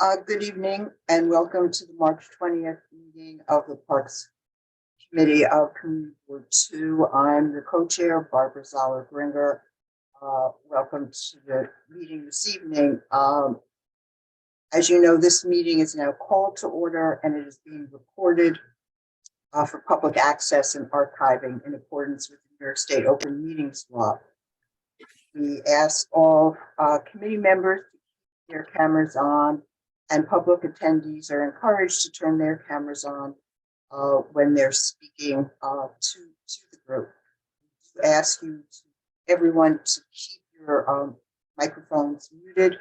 Good evening and welcome to the March 20th meeting of the Parks Committee of Community Board 2. I'm the co-chair, Barbara Zoller-Gringer. Welcome to the meeting this evening. As you know, this meeting is now called to order and it is being recorded for public access and archiving in accordance with the New York State Open Meetings Law. We ask all committee members to keep their cameras on, and public attendees are encouraged to turn their cameras on when they're speaking to the group. We ask everyone to keep your microphones muted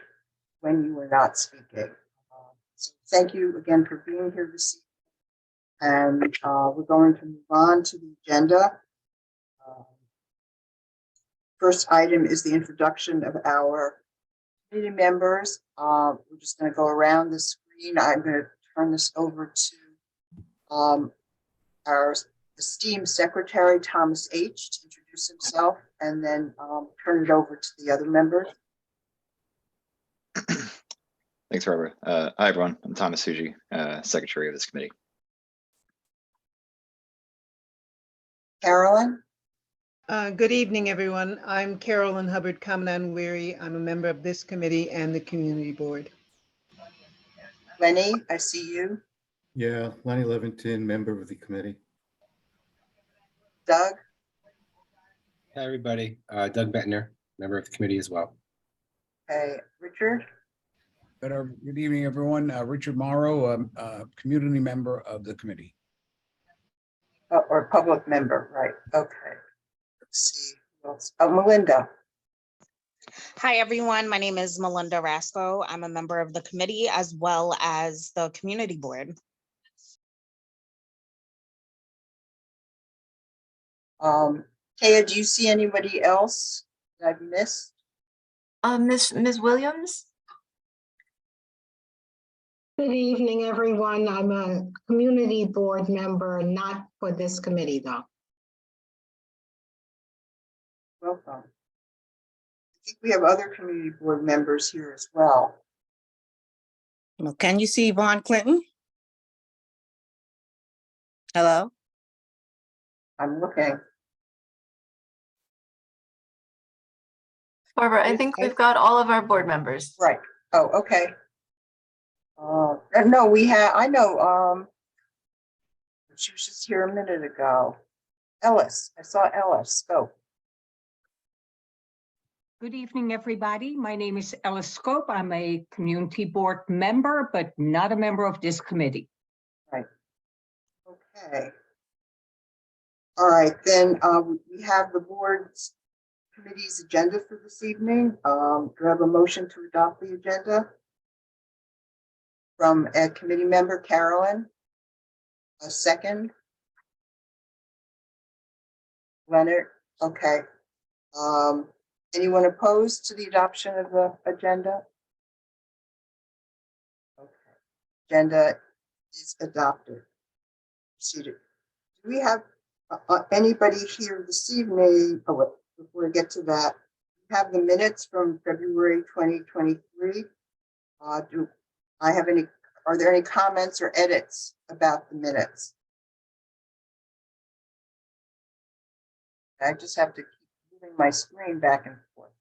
when you are not speaking. So thank you again for being here this evening. And we're going to move on to the agenda. First item is the introduction of our committee members. We're just going to go around the screen. I'm going to turn this over to our esteemed secretary, Thomas H., to introduce himself, and then turn it over to the other members. Thanks, Barbara. Hi, everyone. I'm Thomas Suji, secretary of this committee. Carolyn? Good evening, everyone. I'm Carolyn Hubbard Kamenan-Weary. I'm a member of this committee and the community board. Lenny, I see you. Yeah, Lenny Levington, member of the committee. Doug? Hi, everybody. Doug Bettner, member of the committee as well. Okay, Richard? Good evening, everyone. Richard Morrow, community member of the committee. Or public member, right? Okay. Let's see who else. Oh, Melinda. Hi, everyone. My name is Melinda Rasco. I'm a member of the committee as well as the community board. Kaya, do you see anybody else that I've missed? Ms. Williams? Good evening, everyone. I'm a community board member, not for this committee, though. Welcome. I think we have other community board members here as well. Well, can you see Vaughn Clinton? Hello? I'm looking. Barbara, I think we've got all of our board members. Right. Oh, okay. No, we have, I know, she was just here a minute ago. Ellis, I saw Ellis. Go. Good evening, everybody. My name is Ellis Scope. I'm a community board member, but not a member of this committee. Right. Okay. All right, then we have the board's committee's agenda for this evening. Do I have a motion to adopt the agenda? From a committee member, Carolyn. A second. Leonard. Okay. Anyone opposed to the adoption of the agenda? Okay. Agenda is adopted. Proceeded. Do we have anybody here this evening? Oh, wait, before we get to that, we have the minutes from February 2023. Do I have any? Are there any comments or edits about the minutes? I just have to keep moving my screen back and forth.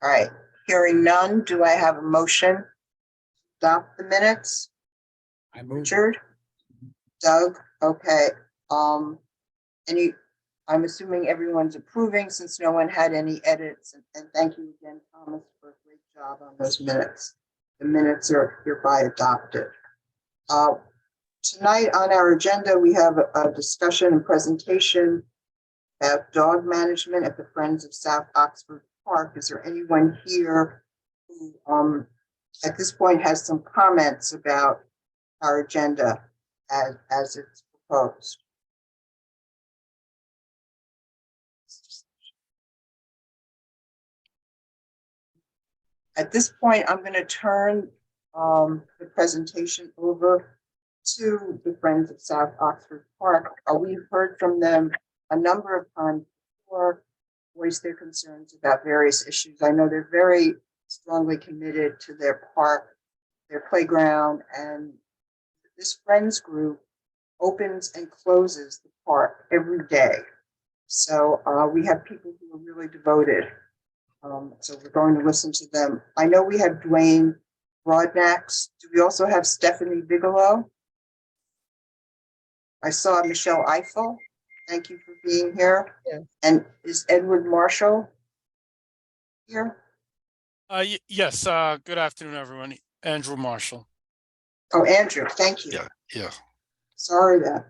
All right, hearing none, do I have a motion to adopt the minutes? I move. Richard? Doug? Okay. I'm assuming everyone's approving since no one had any edits. And thank you again, Thomas, for a great job on those minutes. The minutes are hereby adopted. Tonight on our agenda, we have a discussion and presentation about dog management at the Friends of South Oxford Park. Is there anyone here who at this point has some comments about our agenda as it's proposed? At this point, I'm going to turn the presentation over to the Friends of South Oxford Park. We've heard from them a number of times before, voice their concerns about various issues. I know they're very strongly committed to their park their playground, and this Friends group opens and closes the park every day. So we have people who are really devoted. So we're going to listen to them. I know we have Dwayne Broadnax. Do we also have Stephanie Bigelow? I saw Michelle Eiffel. Thank you for being here. Yes. And is Edward Marshall here? Yes, good afternoon, everyone. Andrew Marshall. Oh, Andrew, thank you. Yeah. Sorry that.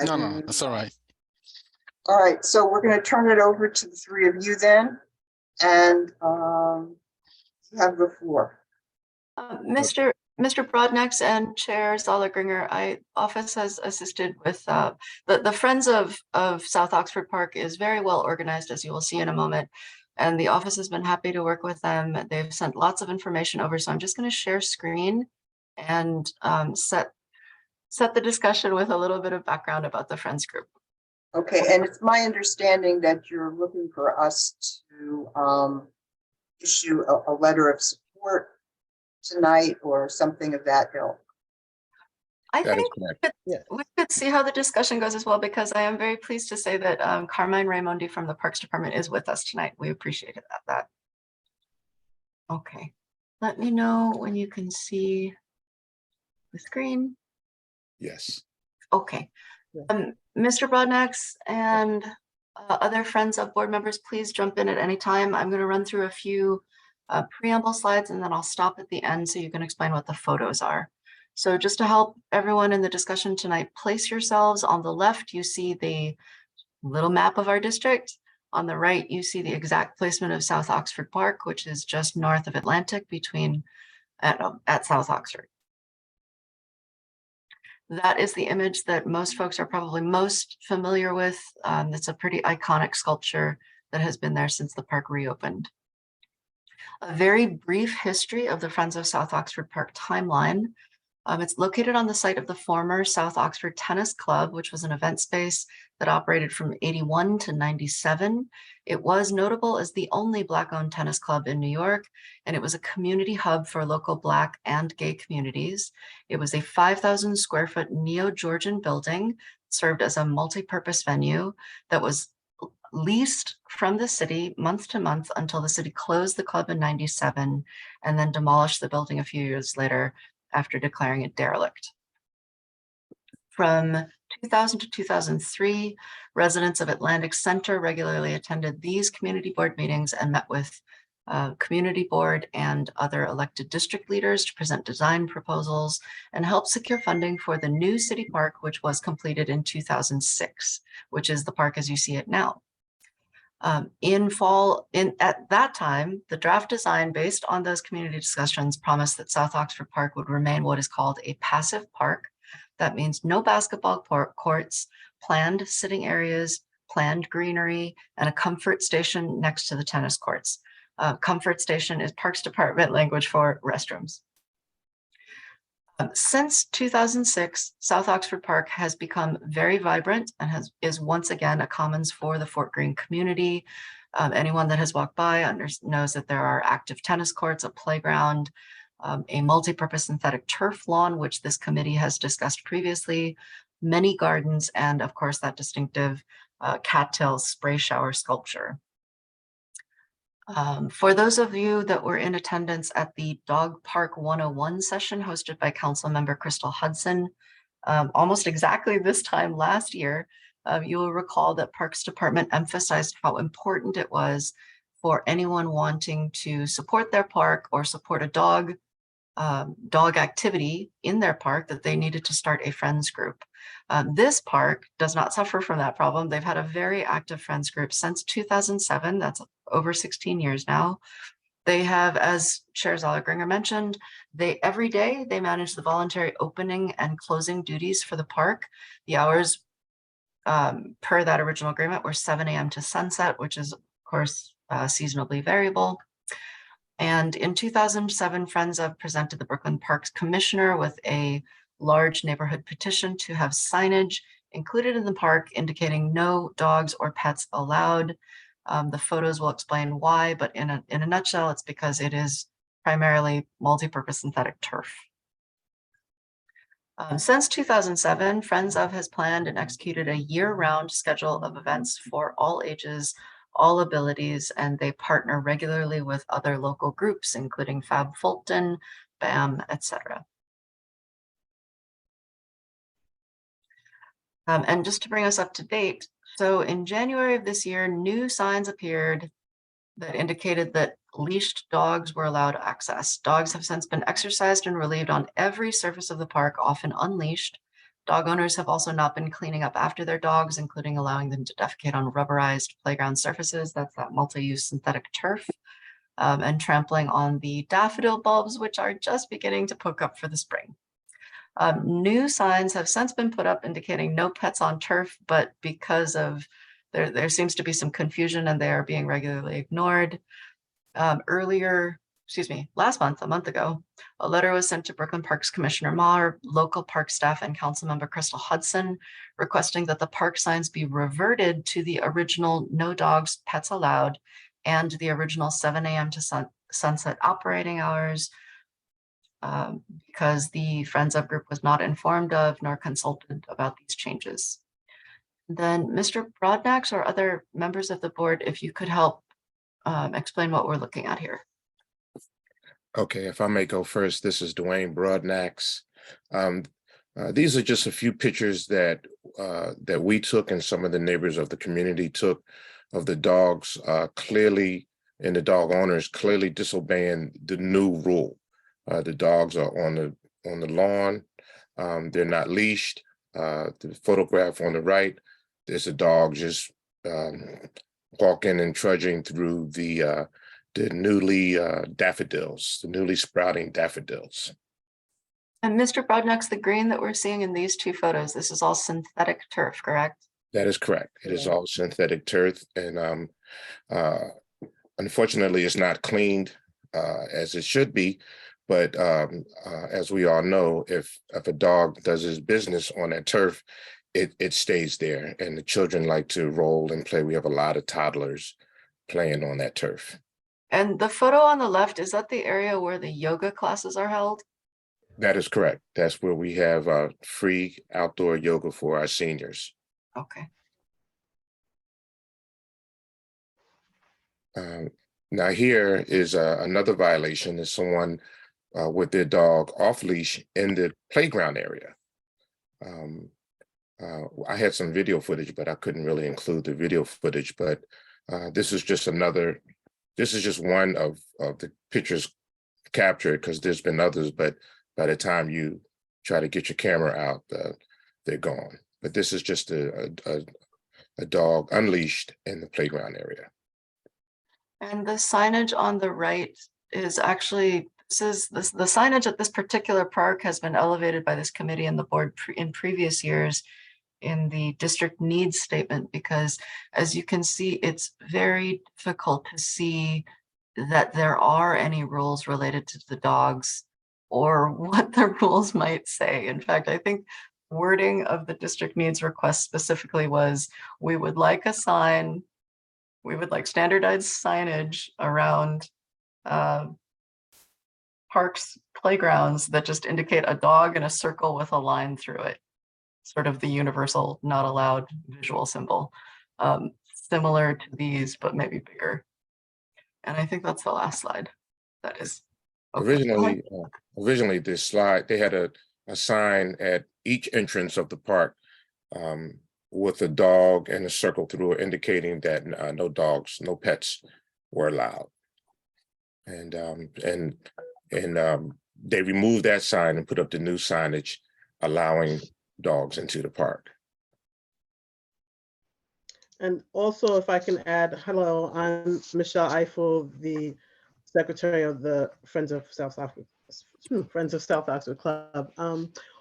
No, that's all right. All right, so we're going to turn it over to the three of you then, and you have the floor. Mr. Broadnax and Chair Zoller-Gringer, office has assisted with the Friends of South Oxford Park is very well organized, as you will see in a moment. And the office has been happy to work with them. They've sent lots of information over. So I'm just going to share screen and set the discussion with a little bit of background about the Friends group. Okay, and it's my understanding that you're looking for us to issue a letter of support tonight or something of that ilk. I That is think correct. we could see how the discussion goes as well, because I am very pleased to say that Carmine Raimondi from the Parks Department is with us tonight. We appreciated that. Okay, let me know when you can see the screen. Yes. Okay. Mr. Broadnax and other friends of board members, please jump in at any time. I'm going to run through a few preamble slides, and then I'll stop at the end so you can explain what the photos are. So just to help everyone in the discussion tonight, place yourselves on the left. You see the little map of our district. On the right, you see the exact placement of South Oxford Park, which is just north of Atlantic at South Oxford. That is the image that most folks are probably most familiar with. It's a pretty iconic sculpture that has been there since the park reopened. A very brief history of the Friends of South Oxford Park timeline. It's located on the site of the former South Oxford Tennis Club, which was an event space that operated from 81 to 97. It was notable as the only Black-owned tennis club in New York, and it was a community hub for local Black and gay communities. It was a 5,000 square foot neo-Georgian building, served as a multi-purpose venue that was leased from the city month to month until the city closed the club in 97 and then demolished the building a few years later after declaring it derelict. From 2000 to 2003, residents of Atlantic Center regularly attended these community board meetings and met with community board and other elected district leaders to present design proposals and help secure funding for the new city park, which was completed in 2006, which is the park as you see it now. At that time, the draft design based on those community discussions promised that South Oxford Park would remain what is called a passive park. That means no basketball courts, planned sitting areas, planned greenery, and a comfort station next to the tennis courts. Comfort station is Parks Department language for restrooms. Since 2006, South Oxford Park has become very vibrant and is once again a commons for the Fort Greene community. Anyone that has walked by knows that there are active tennis courts, a playground, a multi-purpose synthetic turf lawn, which this committee has discussed previously, many gardens, and of course that distinctive cattail spray shower sculpture. For those of you that were in attendance at the Dog Park 101 session hosted by Councilmember Crystal Hudson, almost exactly this time last year, you will recall that Parks Department emphasized how important it was for anyone wanting to support their park or support a dog activity in their park that they needed to start a friends group. This park does not suffer from that problem. They've had a very active friends group since 2007. That's over 16 years now. They have, as Chair Zoller-Gringer mentioned, every day they manage the voluntary opening and closing duties for the park. The hours per that original agreement were 7 a.m. to sunset, which is of course seasonably variable. And in 2007, Friends of presented the Brooklyn Parks Commissioner with a large neighborhood petition to have signage included in the park indicating no dogs or pets allowed. The photos will explain why, but in a nutshell, it's because it is primarily multi-purpose synthetic turf. Since 2007, Friends of has planned and executed a year-round schedule of events for all ages, all abilities, and they partner regularly with other local groups, including Fab Fulton, BAM, etc. And just to bring us up to date, so in January of this year, new signs appeared that indicated that leashed dogs were allowed access. Dogs have since been exercised and relieved on every surface of the park, often unleashed. Dog owners have also not been cleaning up after their dogs, including allowing them to defecate on rubberized playground surfaces. That's that multi-use synthetic turf. And trampling on the daffodil bulbs, which are just beginning to poke up for the spring. New signs have since been put up indicating no pets on turf, but because of there seems to be some confusion and they are being regularly ignored. Last month, a month ago, a letter was sent to Brooklyn Parks Commissioner Maher, local park staff, and council member Crystal Hudson, requesting that the park signs be reverted to the original no dogs, pets allowed, and the original 7 a.m. to sunset operating hours, because the Friends of group was not informed of nor consulted about these changes. Then Mr. Broadnax or other members of the board, if you could help explain what we're looking at here. Okay, if I may go first, this is Dwayne Broadnax. These are just a few pictures that we took and some of the neighbors of the community took of the dogs clearly, and the dog owners clearly disobeying the new rule. The dogs are on the lawn. They're not leashed. The photograph on the right, there's a dog just walking and trudging through the newly daffodils, the newly sprouting daffodils. And Mr. Broadnax, the green that we're seeing in these two photos, this is all synthetic turf, correct? That is correct. It is all synthetic turf, and unfortunately, it's not cleaned as it should be. But as we all know, if a dog does his business on that turf, it stays there, and the children like to roll and play. We have a lot of toddlers playing on that turf. And the photo on the left, is that the area where the yoga classes are held? That is correct. That's where we have free outdoor yoga for our seniors. Okay. Now here is another violation, is someone with their dog off leash in the playground area. I had some video footage, but I couldn't really include the video footage, but this is just one of the pictures captured, because there's been others, but by the time you try to get your camera out, they're gone. But this is just a dog unleashed in the playground area. And the signage on the right is actually, the signage at this particular park has been elevated by this committee and the board in previous years in the district needs statement, because as you can see, it's very difficult to see that there are any rules related to the dogs or what the rules might say. In fact, I think wording of the district needs request specifically was, we would like a sign, we would like standardized signage around parks, playgrounds that just indicate a dog in a circle with a line through it. Sort of the universal not allowed visual symbol, similar to these, but maybe bigger. And I think that's the last slide. That is. Okay. Originally this slide, they had a sign at each entrance of the park with a dog and a circle through it, indicating that no dogs, no pets were allowed. And they removed that sign and put up the new signage allowing dogs into the park. And also, if I can add, hello, I'm Michelle Eiffel, the secretary of the Friends of South Oxford Club.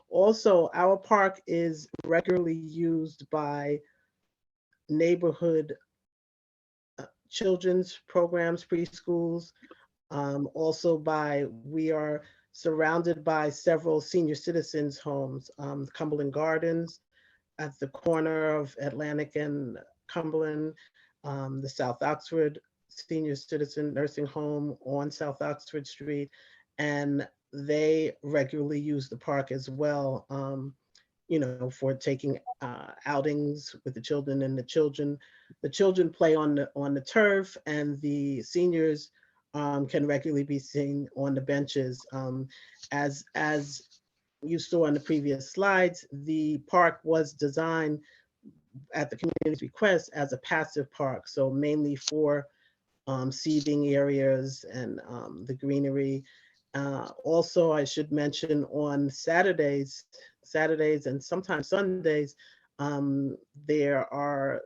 Also, our park is regularly used by neighborhood children's programs, preschools. Also we are surrounded by several senior citizens' homes, Cumberland Gardens at the corner of Atlantic and Cumberland, the South Oxford Senior Citizen Nursing Home on South Oxford Street, and they regularly use the park as well, for taking outings with the children, and the children play on the turf, and the seniors can regularly be seen on the benches. As you saw on the previous slides, the park was designed at the community's request as a passive park, so mainly for seating areas and the greenery. Also, I should mention on Saturdays and sometimes Sundays, there are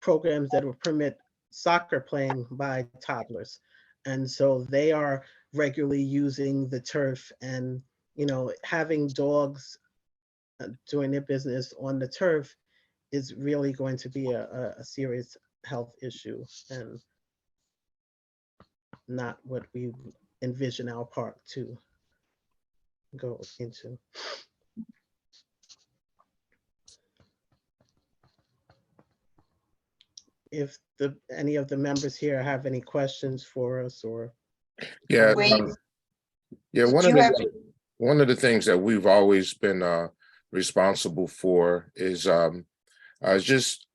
programs that will permit soccer playing by toddlers. And so they are regularly using the turf, and, having dogs doing their business on the turf is really going to be a serious health issue, and not what we envision our park to go into. If any of the members here have any questions for us, or Yeah, Wait, yeah. did you have, One of the things that we've always been responsible for is just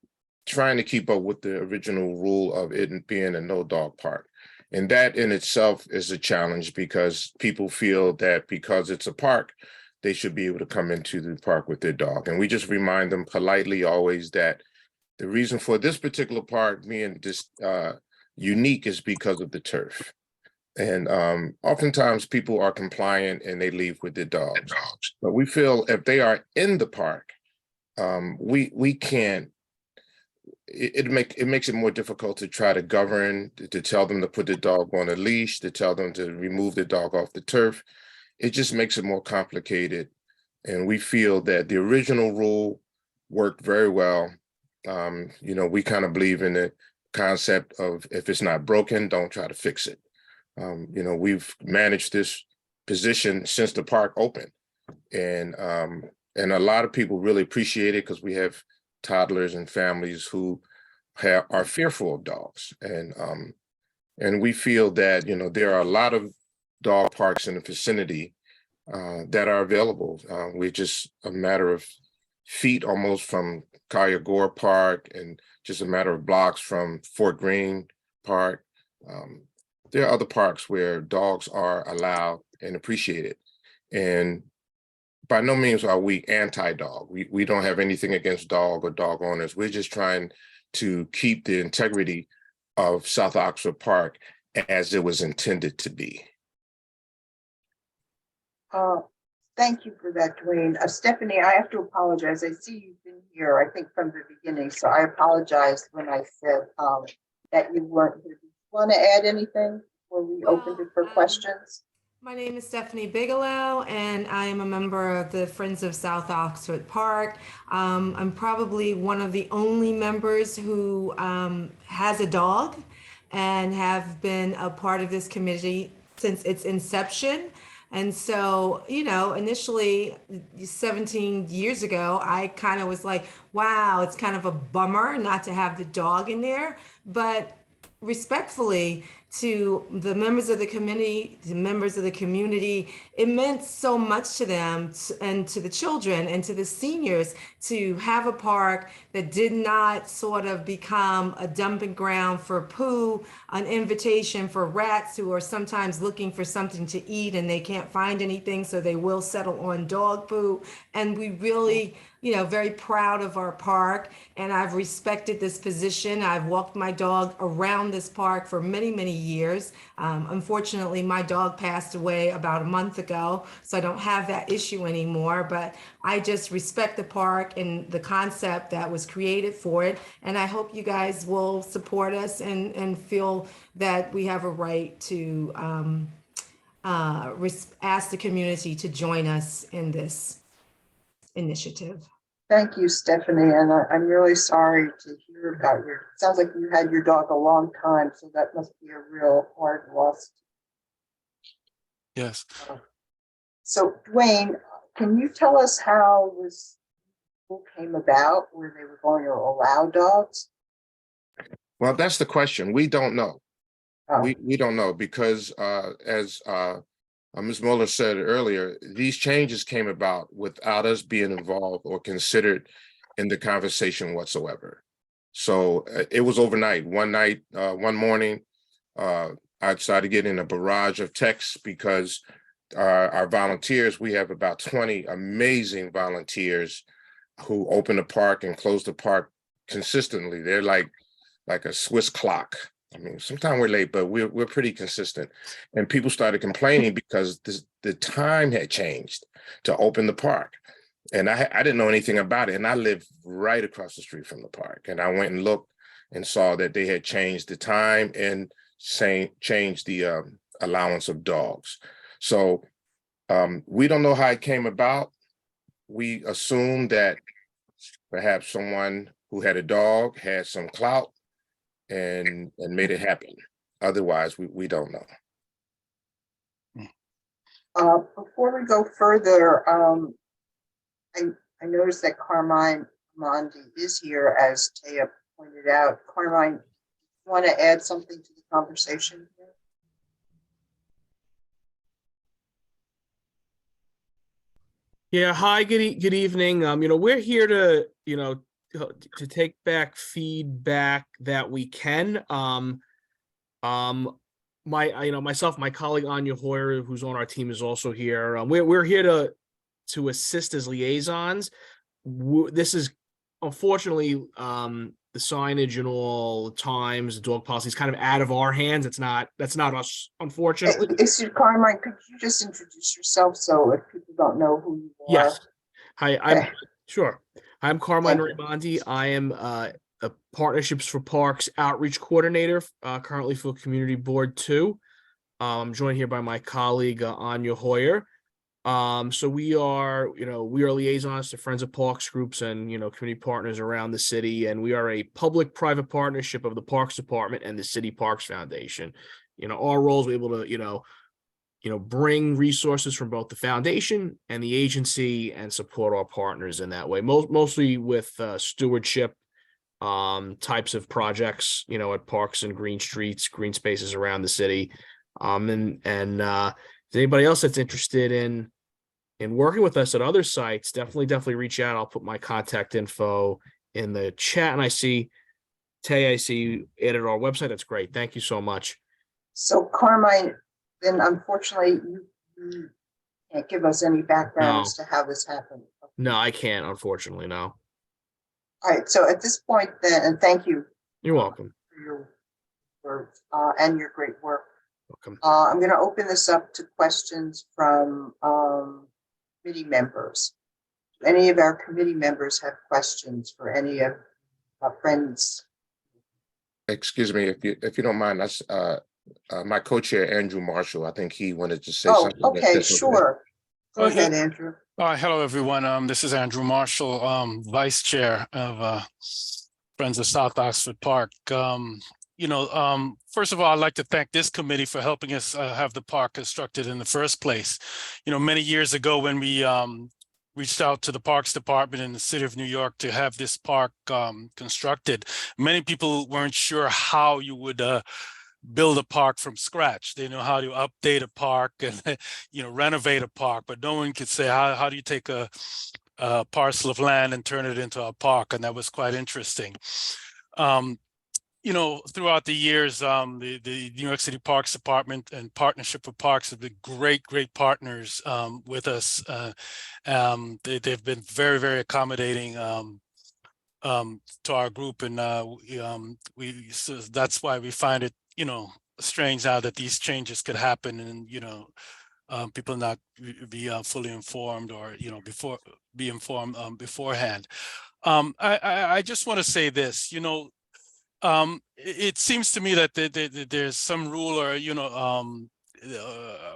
trying to keep up with the original rule of it being a no dog park. And that in itself is a challenge, because people feel that because it's a park, they should be able to come into the park with their dog. And we just remind them politely always that the reason for this particular park being this unique is because of the turf. And oftentimes people are compliant and they leave with their dogs. But we feel if they are in the park, we can't. It makes it more difficult to try to govern, to tell them to put the dog on a leash, to tell them to remove the dog off the turf. It just makes it more complicated. And we feel that the original rule worked very well. We kind of believe in the concept of, if it's not broken, don't try to fix it. We've managed this position since the park opened, and a lot of people really appreciate it, because we have toddlers and families who are fearful of dogs, and we feel that there are a lot of dog parks in the vicinity that are available. We're just a matter of feet almost from Collier Gore Park, and just a matter of blocks from Fort Greene Park. There are other parks where dogs are allowed and appreciated. And by no means are we anti-dog. We don't have anything against dog or dog owners. We're just trying to keep the integrity of South Oxford Park as it was intended to be. thank you for that, Dwayne. Stephanie, I have to apologize. I see you've been here, I think, from the beginning, so I apologize when I said that you weren't here. Do you want to add anything before we opened it for questions? My name is Stephanie Bigelow, and I am a member of the Friends of South Oxford Park. I'm probably one of the only members who has a dog and have been a part of this committee since its inception. And so, initially 17 years ago, I kind of was like, wow, it's kind of a bummer not to have the dog in there. But respectfully to the members of the committee, the members of the community, it meant so much to them and to the children and to the seniors to have a park that did not sort of become a dumping ground for poo, an invitation for rats who are sometimes looking for something to eat and they can't find anything, so they will settle on dog poo. And we really, very proud of our park, and I've respected this position. I've walked my dog around this park for many, many years. Unfortunately, my dog passed away about a month ago, so I don't have that issue anymore, but I just respect the park and the concept that was created for it. And I hope you guys will support us and feel that we have a right to ask the community to join us in this initiative. Thank you, Stephanie, and I'm really sorry to hear about sounds like you had your dog a long time, so that must be a real hard loss. Yes. So Dwayne, can you tell us how this came about, where they were going to allow dogs? Well, that's the question. We don't know. Oh. We don't know, because as Ms. Mueller said earlier, these changes came about without us being involved or considered in the conversation whatsoever. So it was overnight. One morning, I started getting a barrage of texts because our volunteers, we have about 20 amazing volunteers who open the park and close the park consistently. They're like a Swiss clock. I mean, sometimes we're late, but we're pretty consistent. And people started complaining because the time had changed to open the park. And I didn't know anything about it. And I live right across the street from the park. And I went and looked and saw that they had changed the time and changed the allowance of dogs. So we don't know how it came about. We assumed that perhaps someone who had a dog had some clout and made it happen. Otherwise, we don't know. Before we go further, I noticed that Carmine Mondi is here, as Taya pointed out. Carmine, you want to add something to the conversation here? Yeah, hi, good evening. We're here to, to take back feedback that we can. Myself, my colleague Anya Hoyer, who's on our team, is also here. We're here to assist as liaisons. This is unfortunately the signage and all times, the dog policy is kind of out of our hands. That's not us, unfortunately. Excuse me, Carmine, could you just introduce yourself so if people don't know who you are? Yes. Hi, I'm sure. I'm Carmine Raimondi. I am a Partnerships for Parks Outreach Coordinator, currently for Community Board 2. I'm joined here by my colleague Anya Hoyer. So we are liaisons to Friends of Parks groups and, community partners around the city. And we are a public-private partnership of the Parks Department and the City Parks Foundation. Our role is able to, bring resources from both the foundation and the agency and support our partners in that way, mostly with stewardship types of projects, at parks and green streets, green spaces around the city. Anybody else that's interested in working with us at other sites, definitely reach out. I'll put my contact info in the chat. And I see Tay, you added our website. That's great. Thank you so much. So Carmine, then unfortunately, you can't give us any background as to how this happened. No, I can't, unfortunately, no. All right, so at this point then, and thank you. You're welcome. For your words and your great work. Welcome. I'm going to open this up to questions from committee members. Do any of our committee members have questions for any of our friends? Excuse me, if you don't mind, that's my co-chair, Andrew Marshall. I think he wanted to say Oh, something. okay, sure. Go ahead, Andrew. Hello, everyone. This is Andrew Marshall, Vice Chair of Friends of South Oxford Park. First of all, I'd like to thank this committee for helping us have the park constructed in the first place. Many years ago when we reached out to the Parks Department in the city of New York to have this park constructed, many people weren't sure how you would build a park from scratch. They know how to update a park and renovate a park, but no one could say how do you take a parcel of land and turn it into a park, and that was quite interesting. Throughout the years, the New York City Parks Department and Partnership for Parks have been great so with us. They've been very, very accommodating to our group, and so that's why we find it strange now that these changes could happen, and people not be fully informed or be informed beforehand. I just want to say this, it seems to me that there's some rule or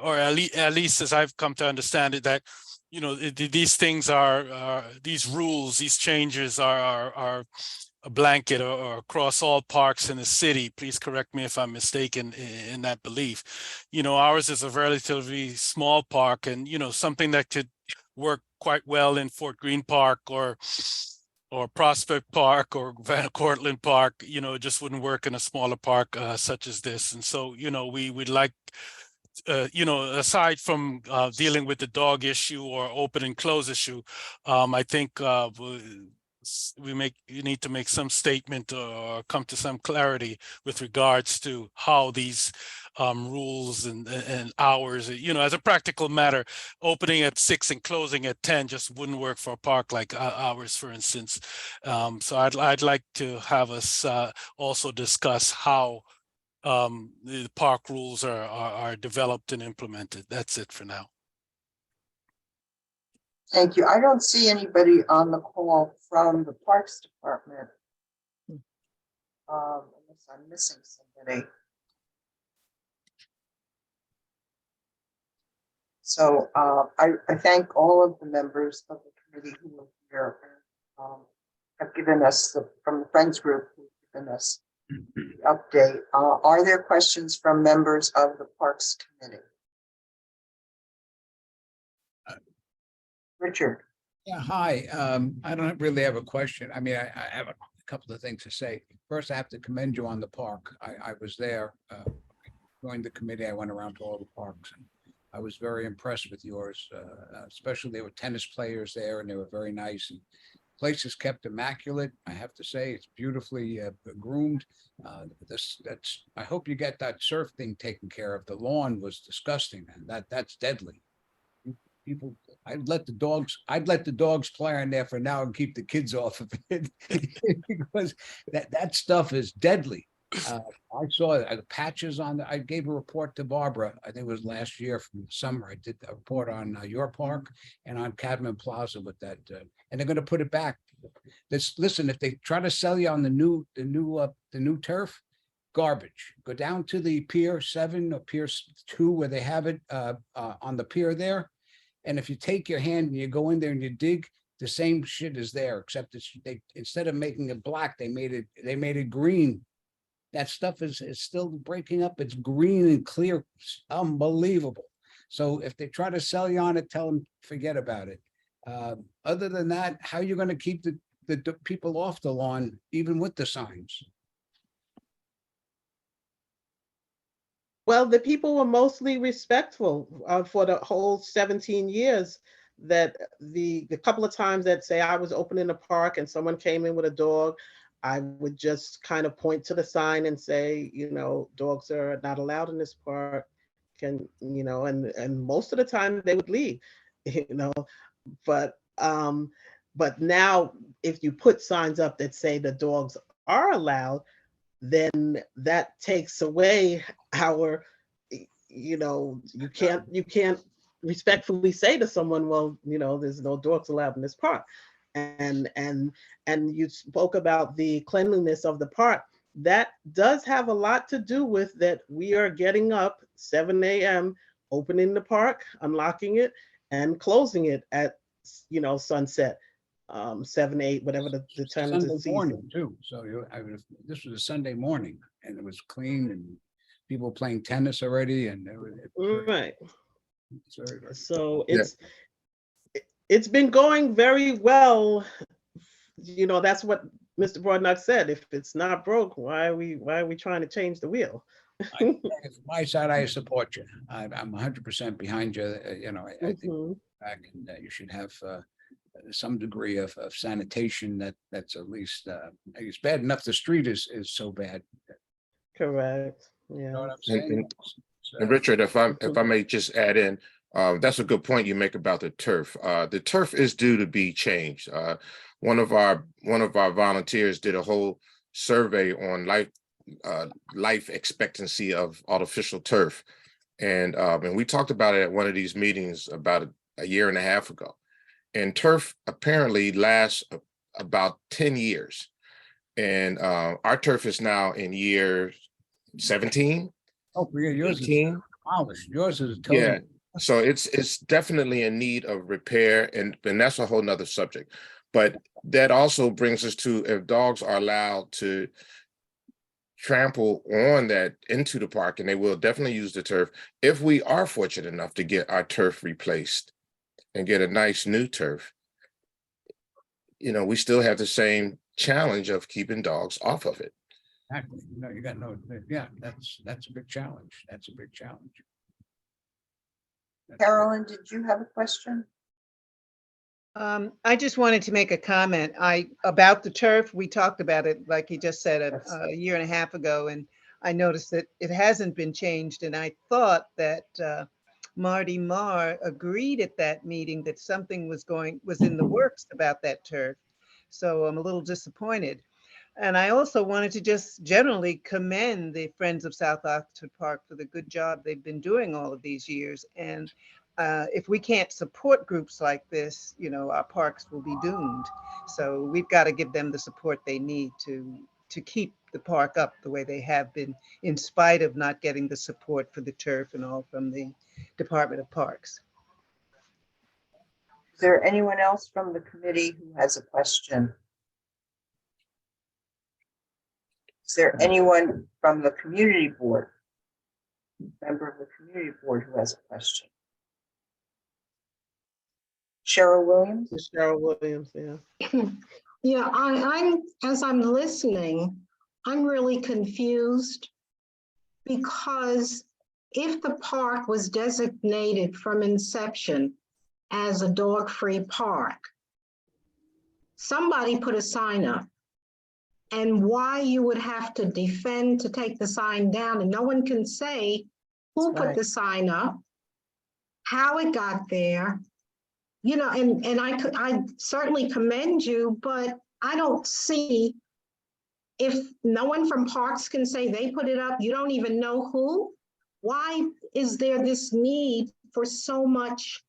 or at least as I've come to understand it, that these things these rules, these changes are a blanket or across all parks in the city. Please correct me if I'm mistaken in that belief. Ours is a relatively small park, and something that could work quite well in Fort Greene Park or Prospect Park or Van Cortlandt Park, it just wouldn't work in a smaller park such as this. And so, we would like aside from dealing with the dog issue or open and close issue, I think you need to make some statement or come to some clarity with regards to how these rules and hours, as a practical matter, opening at 6 and closing at 10 just wouldn't work for a park like ours, for instance. So I'd like to have us also discuss how the park rules are developed and implemented. That's it for now. Thank you. I don't see anybody on the call from the Parks Department. Unless I'm missing somebody. So I thank all of the members of the committee who are here and have given us, from the Friends group, who've given us the update. Are there questions from members of the Parks Committee? Richard. Yeah, hi. I don't really have a question. I mean, I have a couple of things to say. First, I have to commend you on the park. I was there, joined the committee. I went around to all the parks, and I was very impressed with yours. Especially there were tennis players there, and they were very nice. And place is kept immaculate. I have to say, it's beautifully groomed. I hope you get that surf thing taken care of. The lawn was disgusting, and that's deadly. People, I'd let the dogs play on there for now and keep the kids off of it because that stuff is deadly. I saw patches on. I gave a report to Barbara. I think it was last year from the summer. I did a report on your park and on Cadman Plaza with that, and they're going to put it back. Listen, if they try to sell you on the new turf, garbage. Go down to the Pier 7 or Pier 2 where they have it on the pier there. And if you take your hand and you go in there and you dig, the same shit is there, except they instead of making it black, they made it green. That stuff is still breaking up. It's green and clear. It's unbelievable. So if they try to sell you on it, tell them forget about it. Other than that, how are you going to keep the people off the lawn, even with the signs? Well, the people were mostly respectful for the whole 17 years. That the couple of times that say I was opening the park and someone came in with a dog, I would just kind of point to the sign and say, dogs are not allowed in this park. And most of the time they would leave, But now if you put signs up that say the dogs are allowed, then that takes away our, you can't respectfully say to someone, well, there's no dogs allowed in this park. And you spoke about the cleanliness of the park. That does have a lot to do with that we are getting up 7 a.m., opening the park, unlocking it, and closing it at, sunset. 7, 8, whatever the time of the season. Morning too. So this was a Sunday morning, and it was clean, and people playing tennis already, and right. So it's been going very well. That's what Mr. Broadnock said. If it's not broke, why are we trying to change the wheel? From my side, I support you. I'm 100% behind you. I think back, and you should have some degree of sanitation that's at least it's bad enough the street is so bad. Correct. Yeah. You know what I'm saying? And Richard, if I may just add in, that's a good point you make about the turf. The turf is due to be changed. One of our volunteers did a whole survey on life expectancy of artificial turf, and we talked about it at one of these meetings about a year and a half ago. And turf apparently lasts about 10 years. And our turf is now in year 17. Oh, yeah, yours 18. is demolished. Yours is totally. Yeah. So it's definitely in need of repair, and that's a whole nother subject. But that also brings us to, if dogs are allowed to trample on that into the park, and they will definitely use the turf, if we are fortunate enough to get our turf replaced and get a nice new turf, we still have the same challenge of keeping dogs off of it. Exactly. Yeah, that's a big challenge. That's a big challenge. Carolyn, did you have a question? I just wanted to make a comment. About the turf, we talked about it, like you just said, a year and a half ago, and I noticed that it hasn't been changed. And I thought that Marty Marr agreed at that meeting that something was in the works about that turf. So I'm a little disappointed. And I also wanted to just generally commend the Friends of South Oxford Park for the good job they've been doing all of these years. And if we can't support groups like this, our parks will be doomed. So we've got to give them the support they need to keep the park up the way they have been, in spite of not getting the support for the turf and all from the Department of Parks. Is there anyone else from the committee who has a question? Is there anyone from the community board, member of the community board, who has a question? Cheryl Williams? Cheryl Williams, yeah. Yeah, as I'm listening, I'm really confused because if the park was designated from inception as a dog-free park, somebody put a sign up. And why you would have to defend to take the sign down, and no one can say who put the sign up, how it got there, and I certainly commend you, but I don't see, if no one from Parks can say they put it up, you don't even know who. Why is there this need for so much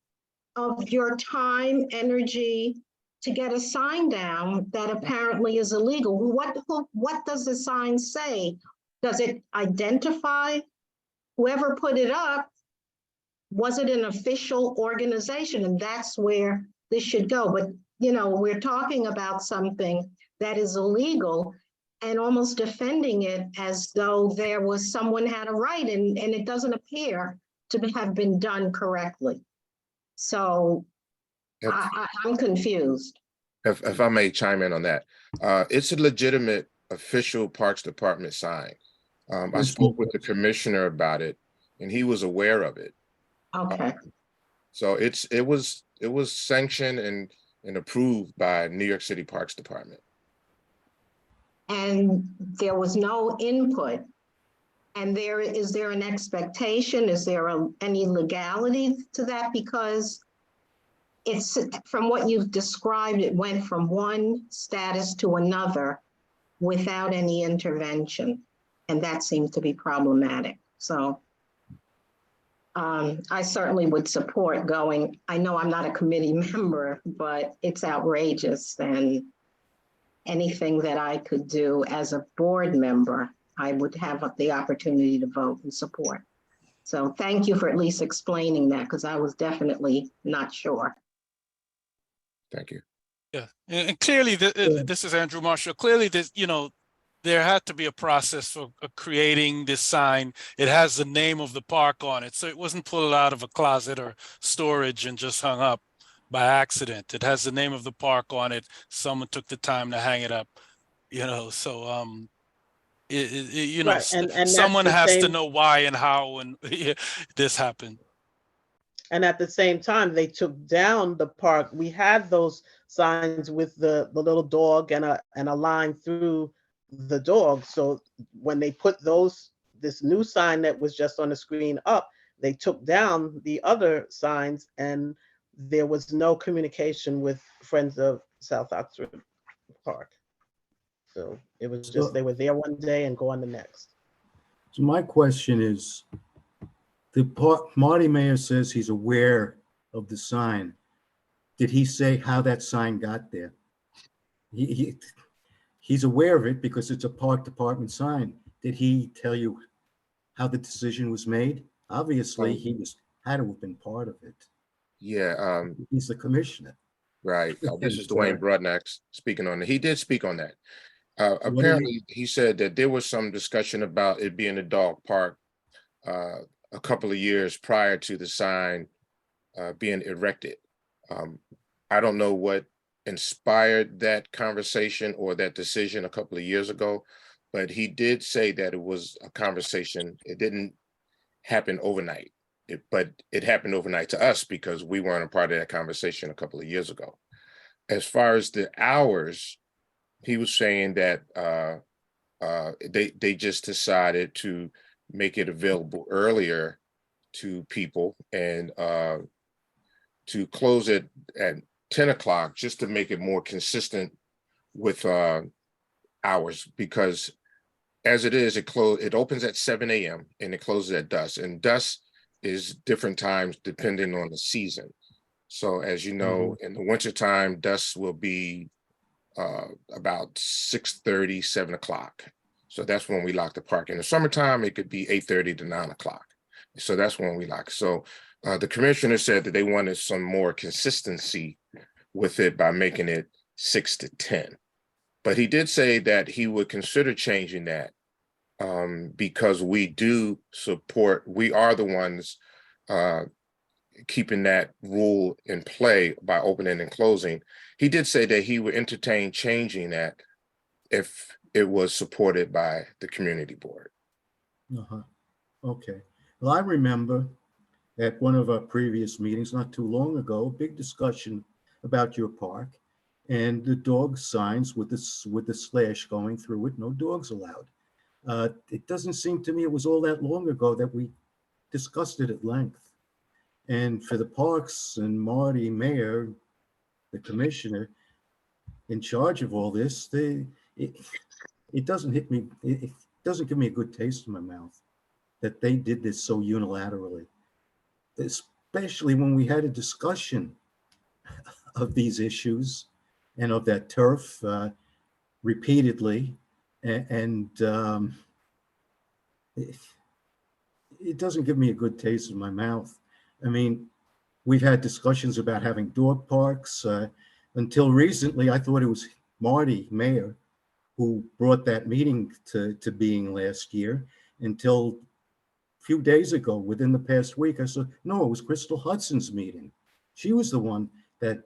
of your time, energy, to get a sign down that apparently is illegal? What does the sign say? Does it identify whoever put it up? Was it an official organization? And that's where this should go. But, we're talking about something that is illegal and almost defending it as though there was someone had a right, and it doesn't appear to have been done correctly. So I'm confused. If I may chime in on that, it's a legitimate official Parks Department sign. I spoke with the commissioner about it, and he was aware of it. Okay. So it was sanctioned and approved by New York City Parks Department. And there was no input. And is there an expectation? Is there any legality to that? Because it's, from what you've described, it went from one status to another without any intervention. And that seems to be problematic. So I certainly would support going. I know I'm not a committee member, but it's outrageous. And anything that I could do as a board member, I would have the opportunity to vote and support. So thank you for at least explaining that, because I was definitely not sure. Thank you. Yeah, and clearly, this is Andrew Marshall. Clearly, this, there had to be a process for creating this sign. It has the name of the park on it, so it wasn't pulled out of a closet or storage and just hung up by accident. It has the name of the park on it. Someone took the time to hang it up, so Right, and someone that's the has to same- know why and how and this happened. And at the same time, they took down the park. We had those signs with the little dog and a line through the dog. So when they put this new sign that was just on the screen up, they took down the other signs, and there was no communication with Friends of South Oxford Park. So it was just, they were there one day and gone the next. So my question is, Marty Mayer says he's aware of the sign. Did he say how that sign got there? He's aware of it because it's a park department sign. Did he tell you how the decision was made? Obviously, he had to have been part of it. Yeah. He's the commissioner. Right. This is Dwayne Broadnax speaking on it. He did speak on that. Apparently, he said that there was some discussion about it being a dog park a couple of years prior to the sign being erected. I don't know what inspired that conversation or that decision a couple of years ago, but he did say that it was a conversation. It didn't happen overnight. but it happened overnight to us because we weren't a part of that conversation a couple of years ago. As far as the hours, he was saying that they just decided to make it available earlier to people and to close it at 10 o'clock just to make it more consistent with hours, because as it is, it opens at 7 a.m. and it closes at dusk, and dusk is different times depending on the season. So as you know, in the wintertime, dusk will be about 6:30, 7 o'clock. So that's when we lock the park. In the summertime, it could be 8:30 to 9 o'clock. So that's when we lock. So the commissioner said that they wanted some more consistency with it by making it 6 to 10. But he did say that he would consider changing that because we do support, we are the ones keeping that rule in play by opening and closing. He did say that he would entertain changing that if it was supported by the community board. Okay. Well, I remember at one of our previous meetings, not too long ago, a big discussion about your park and the dog signs with the slash going through it, no dogs allowed. It doesn't seem to me it was all that long ago that we discussed it at length. And for the parks and Marty Mayor, the commissioner in charge of all this, it doesn't hit me, it doesn't give me a good taste in my mouth that they did this so unilaterally, especially when we had a discussion of these issues and of that turf repeatedly. And it doesn't give me a good taste in my mouth. I mean, we've had discussions about having dog parks. Until recently, I thought it was Marty Mayor who brought that meeting to being last year, until a few days ago, within the past week, I said, no, it was Crystal Hudson's meeting. She was the one that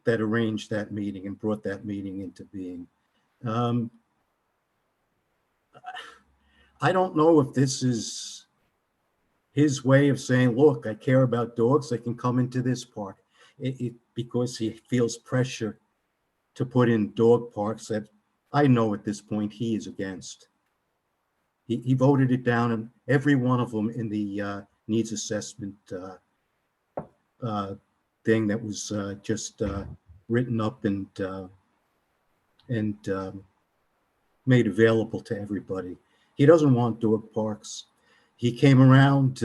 arranged that meeting and brought that meeting into being. I don't know if this is his way of saying, look, I care about dogs, they can come into this park. Because he feels pressure to put in dog parks that I know at this point he is against. He voted it down, and every one of them in the needs assessment thing that was just written up and made available to everybody. He doesn't want dog parks. He came around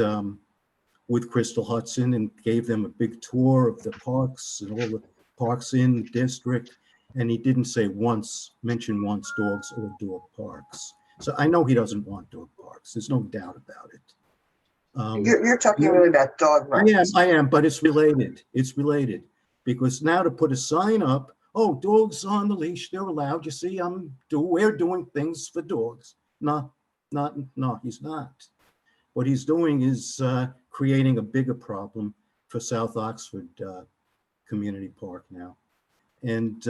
with Crystal Hudson and gave them a big tour of the parks and all the parks in the district. And he didn't mention once dogs or dog parks. So I know he doesn't want dog parks. There's no doubt about it. You're talking really about dog rights. I am, but it's related. It's related because now to put a sign up, oh, dogs on the leash, they're allowed. You see, we're doing things for dogs. No, he's not. What he's doing is creating a bigger problem for South Oxford Community Park now. And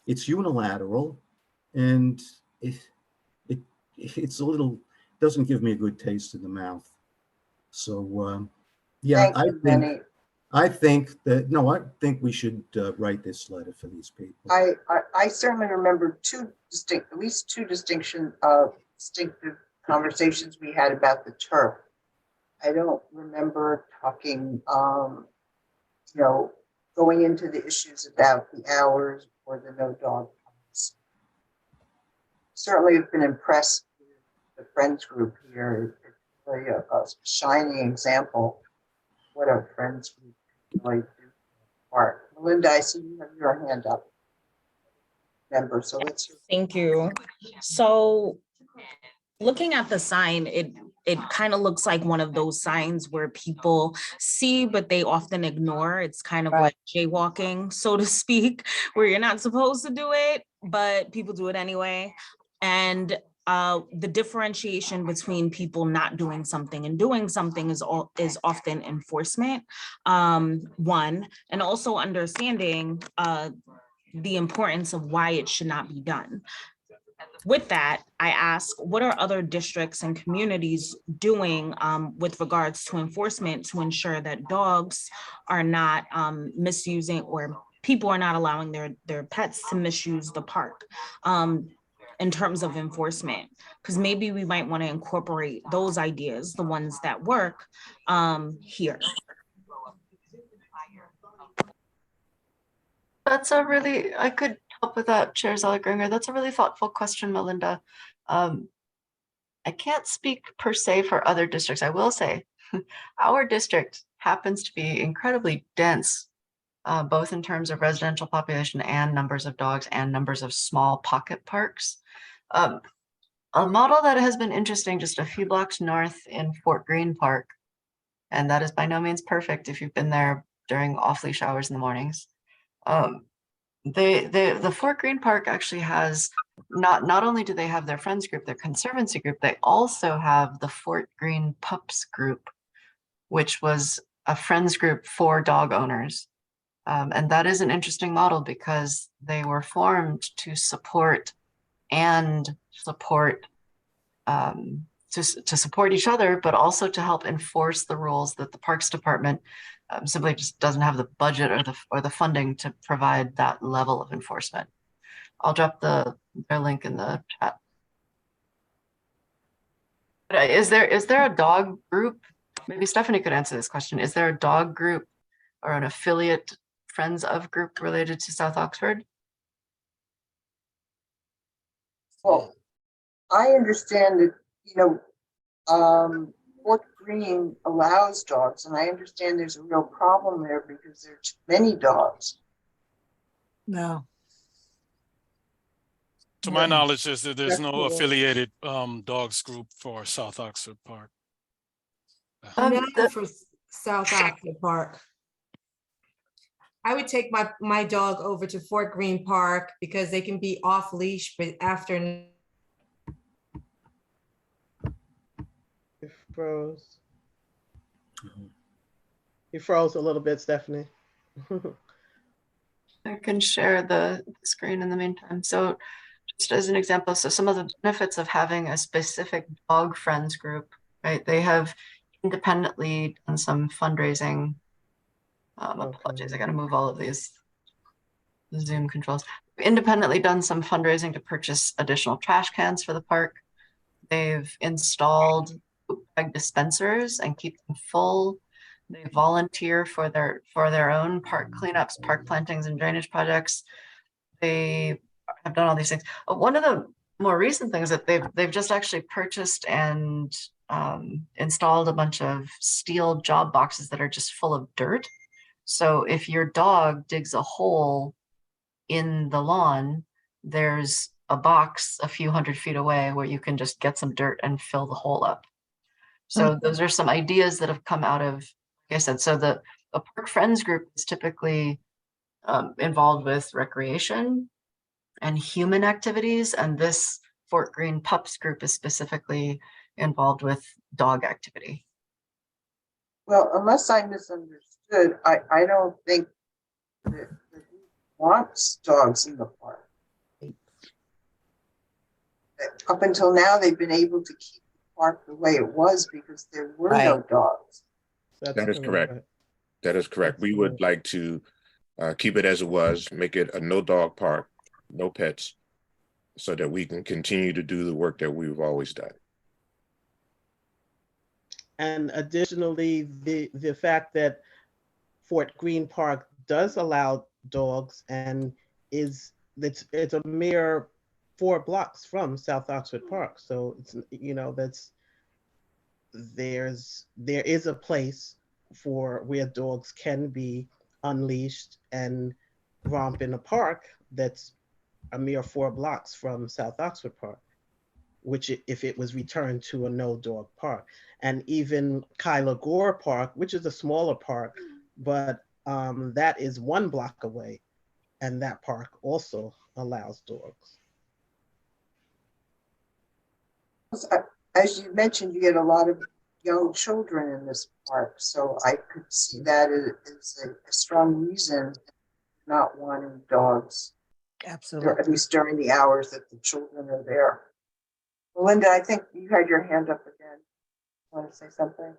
it's unilateral, and it's a little, doesn't give me a good taste in the mouth. So yeah, I think we should write this letter for these people. I certainly remember at least two distinctive conversations we had about the turf. I don't remember talking, going into the issues about the hours or the no dog parks. Certainly have been impressed with the Friends group here. It's really a shining example of what our Friends group can really do. Part. Melinda, I see you have your hand up. Member, so let's hear. Thank you. So looking at the sign, it kind of looks like one of those signs where people see, but they often ignore. It's kind of like jaywalking, so to speak, where you're not supposed to do it, but people do it anyway. And the differentiation between people not doing something and doing something is often enforcement, one, and also understanding the importance of why it should not be done. with that, I ask, what are other districts and communities doing with regards to enforcement to ensure that dogs are not misusing, or people are not allowing their pets to misuse the park in terms of enforcement? Because maybe we might want to incorporate those ideas, the ones that work, here. That's a really, I could help with that, Chair Zeller-Gringer. That's a really thoughtful question, Melinda. I can't speak per se for other districts. I will say our district happens to be incredibly dense, both in terms of residential population and numbers of dogs and numbers of small pocket parks. A model that has been interesting just a few blocks north in Fort Greene Park, and that is by no means perfect if you've been there during off-leash hours in the mornings. The Fort Greene Park actually has, not only do they have their friends group, their conservancy group, they also have the Fort Greene Pups group, which was a friends group for dog owners. And that is an interesting model because they were formed to support to support each other, but also to help enforce the rules that the Parks Department simply just doesn't have the budget or the funding to provide that level of enforcement. I'll drop their link in the chat. But is there a dog group? Maybe Stephanie could answer this question. Is there a dog group or an affiliate friends of group related to South Oxford? Well, I understand that, Fort Greene allows dogs, and I understand there's a real problem there because there are too many dogs. No. To my knowledge, there's no That's cool. affiliated dogs group for South Oxford Park. None for South Oxford Park. I would take my dog over to Fort Greene Park because they can be off leash, but after. It froze. You froze a little bit, Stephanie. I can share the screen in the meantime. So just as an example, so some of the benefits of having a specific dog friends group, right? They have independently done some fundraising. Apologies, I got to move all of these Zoom controls. Independently done some fundraising to purchase additional trash cans for the park. They've installed bag dispensers and keep them full. They volunteer for their own park cleanups, park plantings, and drainage projects. They have done all these things. One of the more recent things that they've just actually purchased and installed a bunch of steel job boxes that are just full of dirt. So if your dog digs a hole in the lawn, there's a box a few hundred feet away where you can just get some dirt and fill the hole up. So those are some ideas that have come out of, like I said, so the Park Friends group is typically involved with recreation and human activities. And this Fort Greene Pups group is specifically involved with dog activity. Well, unless I misunderstood, I don't think that the group wants dogs in the park. Up until now, they've been able to keep the park the way it was because there were no dogs. That is correct. That is correct. We would like to keep it as it was, make it a no dog park, no pets, so that we can continue to do the work that we've always done. And additionally, the fact that Fort Greene Park does allow dogs and it's a mere 4 blocks from South Oxford Park. So it's, there is a place for where dogs can be unleashed and romp in a park that's a mere 4 blocks from South Oxford Park, which if it was returned to a no dog park. And even Kyla Gore Park, which is a smaller park, but that is 1 block away, and that park also allows dogs. As you mentioned, you get a lot of young children in this park, so I could see that as a strong reason not wanting dogs or at least during the hours that the children are there. Belinda, I think you had your hand up again. Want to say something?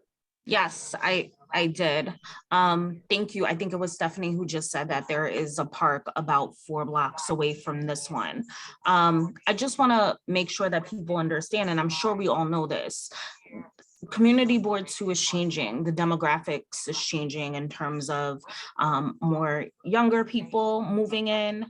Yes, I did. Thank you. I think it was Stephanie who just said that there is a park about 4 blocks away from this one. I just want to make sure that people understand, and I'm sure we all know this. Community Board 2 is changing. The demographics is changing in terms of more younger people moving in,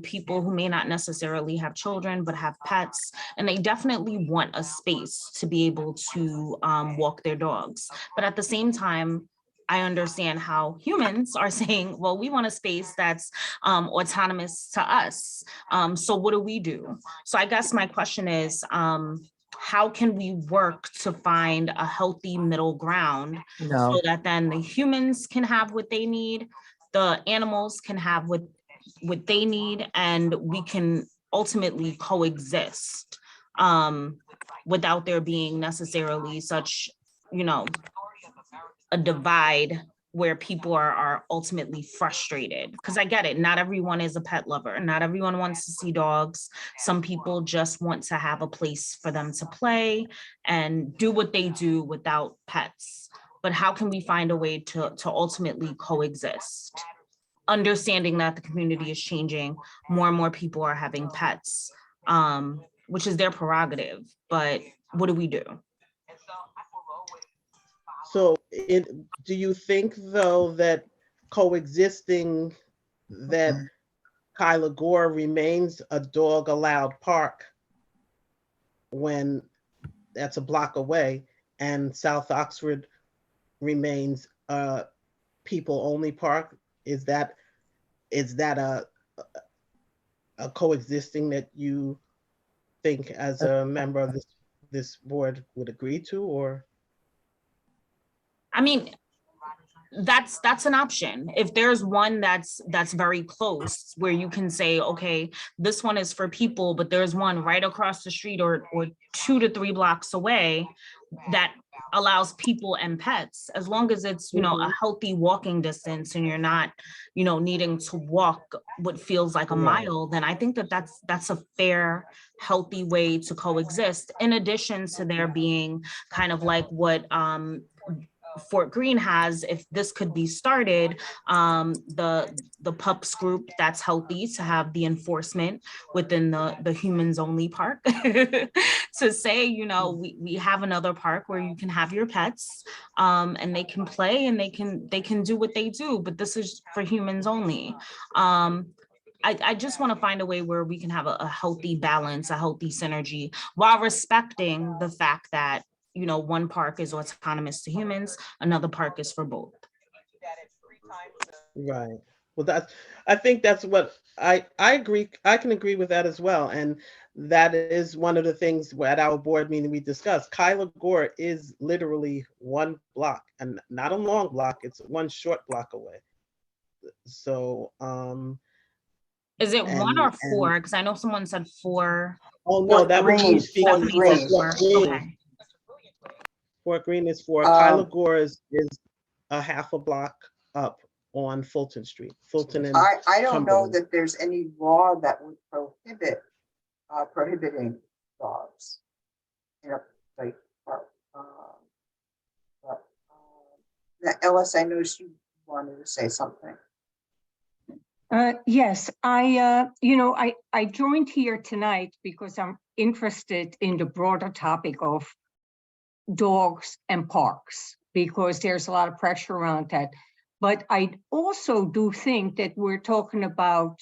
people who may not necessarily have children but have pets, and they definitely want a space to be able to walk their dogs. But at the same time, I understand how humans are saying, well, we want a space that's autonomous to us. So what do we do? So I guess my question is, how can we work to find a healthy middle ground so that then the humans can have what they need, the animals can have what they need, and we can ultimately coexist without there being necessarily such, a divide where people are ultimately frustrated. Because I get it, not everyone is a pet lover. Not everyone wants to see dogs. Some people just want to have a place for them to play and do what they do without pets. But how can we find a way to ultimately coexist? Understanding that the community is changing, more and more people are having pets, which is their prerogative. But what do we do? So do you think, though, that coexisting, that Kyla Gore remains a dog allowed park when that's a block away, and South Oxford remains a people only park? Is that a coexisting that you think as a member of this board would agree to, or? I mean, that's an option. If there's one that's very close where you can say, okay, this one is for people, but there's one right across the street or 2 to 3 blocks away that allows people and pets, as long as it's, a healthy walking distance and you're not, needing to walk what feels like a mile, then I think that's a fair, healthy way to coexist, in addition to there being kind of like what Fort Greene has, if this could be started, the pups group that's healthy to have the enforcement within the humans only park to say, we have another park where you can have your pets and they can play and they can do what they do, but this is for humans only. I just want to find a way where we can have a healthy balance, a healthy synergy, while respecting the fact that one park is autonomous to humans, another park is for both. Right. Well, I think that's what I agree. I can agree with that as well. And that is one of the things at our board meeting we discussed. Kyla Gore is literally 1 block, and not a long block. It's 1 short block away. So, is it 1 or 4? Because I know someone said 4. Oh no, that was me speaking. Okay. Fort Greene is 4. Kyla Gore is a half a block up on Fulton Street. Fulton and I don't know Cumberland. that there's any law that would prohibiting dogs in a state park. Ellis, I noticed you wanted to say something. Yes, I joined here tonight because I'm interested in the broader topic of dogs and parks, because there's a lot of pressure around that. But I also do think that we're talking about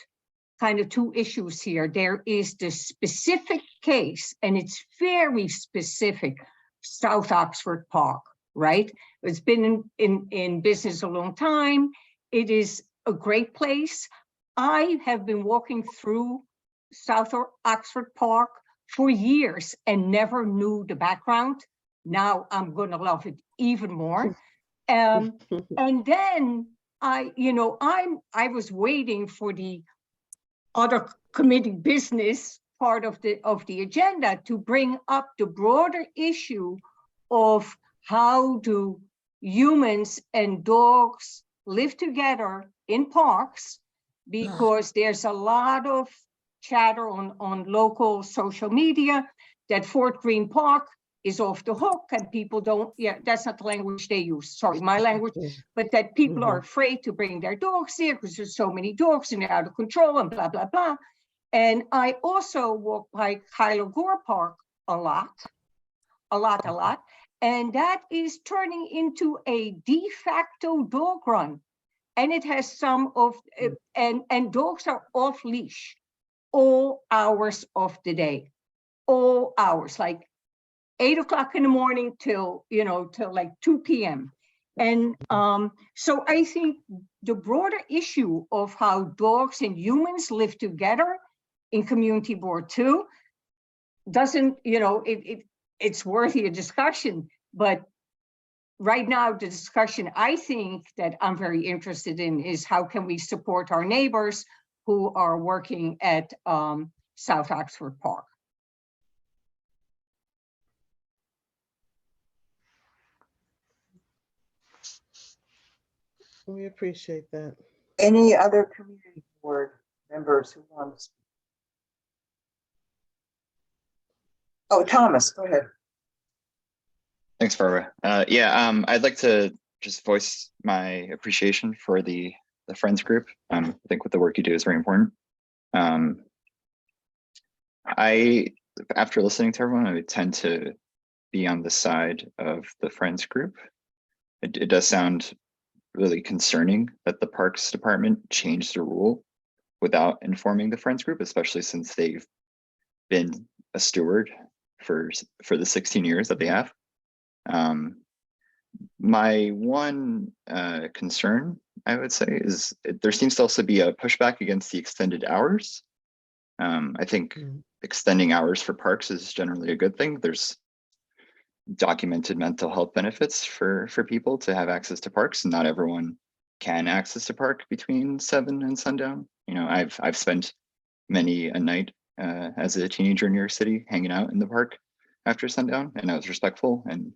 kind of 2 issues here. There is the specific case, and it's very specific, South Oxford Park, right? It's been in business a long time. It is a great place. I have been walking through South Oxford Park for years and never knew the background. Now I'm going to love it even more. And then I was waiting for the other committee business part of the agenda to bring up the broader issue of how do humans and dogs live together in parks, because there's a lot of chatter on local social media that Fort Greene Park is off the hook and people don't, yeah, that's not the language they use, sorry, my language, but that people are afraid to bring their dogs there because there's so many dogs and they're out of control and blah, blah, blah. And I also walk by Kyler Gore Park a lot. And that is turning into a de facto dog run. And it has some of, and dogs are off leash all hours of the day, all hours, like 8 o'clock in the morning till like 2 p.m. And so I think the broader issue of how dogs and humans live together in Community Board 2 doesn't, it's worthy of discussion, but right now the discussion I think that I'm very interested in is how can we support our neighbors who are working at South Oxford Park. We appreciate that. Any other community board members who want to speak? Oh, Thomas, go ahead. Thanks, Barbara. I'd like to just voice my appreciation for the Friends group. I think what the work you do is very important. After listening to everyone, I would tend to be on the side of the Friends group. It does sound really concerning that the Parks Department changed the rule without informing the Friends group, especially since they've been a steward for the 16 years that they have. My one concern, I would say, is there seems to also be a pushback against the extended hours. I think extending hours for parks is generally a good thing. There's documented mental health benefits for people to have access to parks. Not everyone can access to park between 7 and sundown. I've spent many a night as a teenager in New York City hanging out in the park after sundown, and I was respectful, and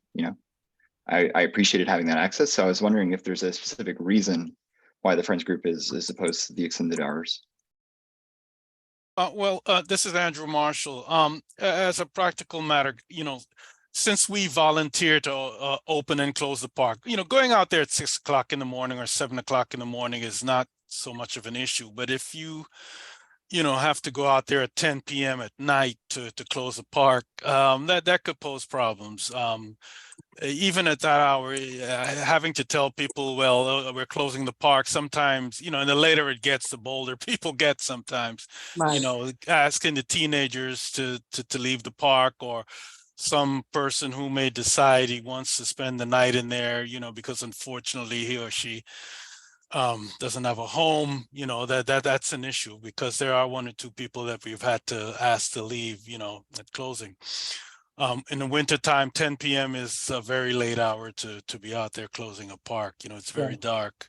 I appreciated having that access. So I was wondering if there's a specific reason why the Friends group is opposed to the extended hours. This is Andrew Marshall. As a practical matter, since we volunteer to open and close the park, going out there at 6 o'clock in the morning or 7 o'clock in the morning is not so much of an issue. But if you have to go out there at 10 p.m. at night to close the park, that could pose problems. Even at that hour, having to tell people, well, we're closing the park, sometimes, and the later it gets, the bolder people get sometimes, Right. Asking the teenagers to leave the park, or some person who may decide he wants to spend the night in there, because unfortunately he or she doesn't have a home, that's an issue, because there are 1 or 2 people that we've had to ask to leave, at closing. In the wintertime, 10 p.m. is a very late hour to be out there closing a park. It's very dark.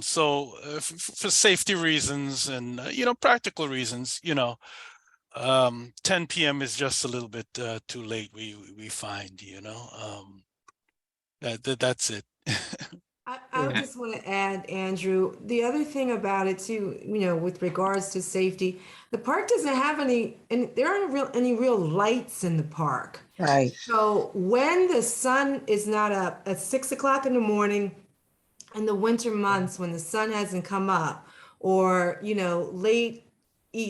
So for safety reasons and, practical reasons, 10 p.m. is just a little bit too late, we find, that's it. I just want to add, Andrew, the other thing about it too, with regards to safety, the park doesn't have there aren't any real lights in the park. Right. So when the sun is not up at 6 o'clock in the morning in the winter months when the sun hasn't come up, or, late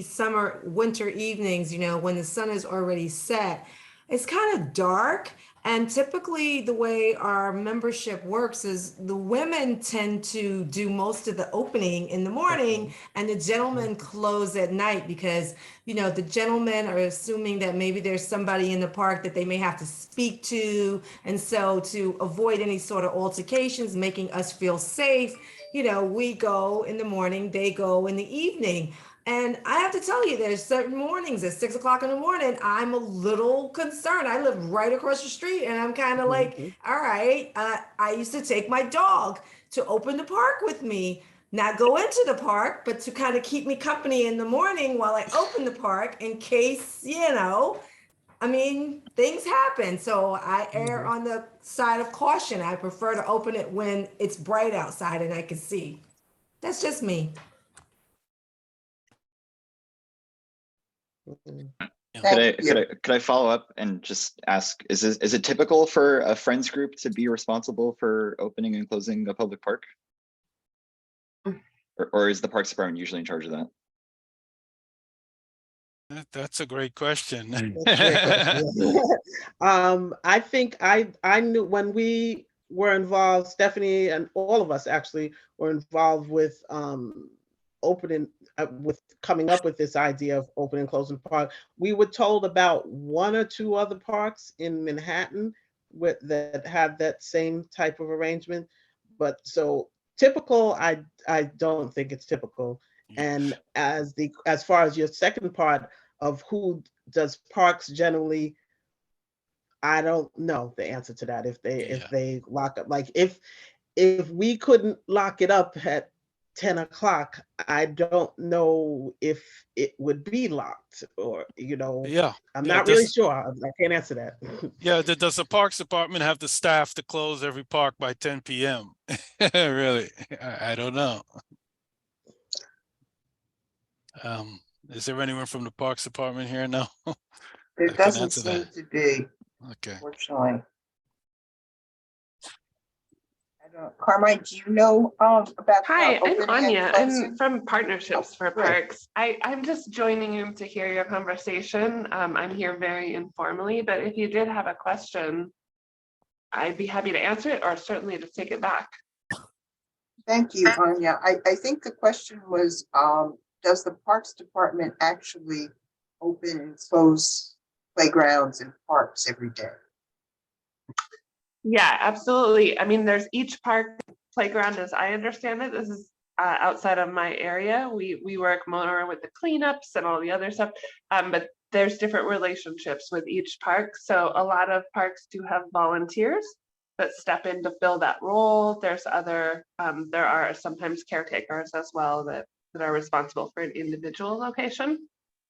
summer, winter evenings, when the sun is already set, it's kind of dark. And typically the way our membership works is the women tend to do most of the opening in the morning and the gentlemen close at night, because, the gentlemen are assuming that maybe there's somebody in the park that they may have to speak to. And so to avoid any sort of altercations, making us feel safe, we go in the morning, they go in the evening. And I have to tell you, there's certain mornings at 6 o'clock in the morning, I'm a little concerned. I live right across the street and I'm kind of like, all right, I used to take my dog to open the park with me, not go into the park, but to kind of keep me company in the morning while I open the park in case, things happen. So I err on the side of caution. I prefer to open it when it's bright outside and I can see. That's just me. Could I follow up and just ask, is it typical for a friends group to be responsible for opening and closing a public park? Or is the Parks Department usually in charge of that? That's a great question. I think I knew when we were involved, Stephanie and all of us actually were involved with opening, with coming up with this idea of opening and closing park. We were told about 1 or 2 other parks in Manhattan that had that same type of arrangement. But so typical, I don't think it's typical. And as far as your second part of who does parks generally, I don't know the answer to that. If they lock up, like if we couldn't lock it up at 10 o'clock, I don't know if it would be locked, or I'm not really sure. I can't answer that. Yeah, does the Parks Department have the staff to close every park by 10 p.m.? Really, I don't know. Is there anyone from the Parks Department here? No. There doesn't seem to be. Okay. Unfortunately. Carmine, do you know about? Hi, I'm opening and Anya. closing? I'm from Partnerships for great. Parks. I'm just joining in to hear your conversation. I'm here very informally, but if you did have a question, I'd be happy to answer it, or certainly to take it back. Thank you, Anya. I think the question was, does the Parks Department actually open and close playgrounds and parks every day? Yeah, absolutely. I mean, there's each park playground, as I understand it. This is outside of my area. We work more with the cleanups and all the other stuff, but there's different relationships with each park. So a lot of parks do have volunteers that step in to fill that role. There's there are sometimes caretakers as well that are responsible for an individual location.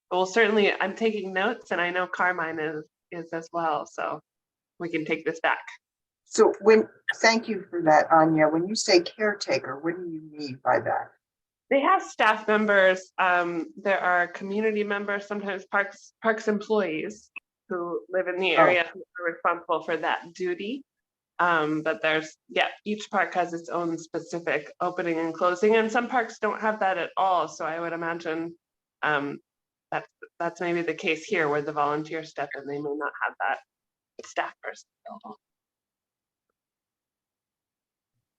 But we'll certainly, I'm taking notes, and I know Carmine is as well, so we can take this back. So thank you for that, Anya. When you say caretaker, what do you mean by that? They have staff members. There are community members, sometimes parks employees who live in the area who are responsible for that duty. But each park has its own specific opening and closing, and some parks don't have that at all. So I would imagine that's maybe the case here, where the volunteers step in. They may not have that staff person available.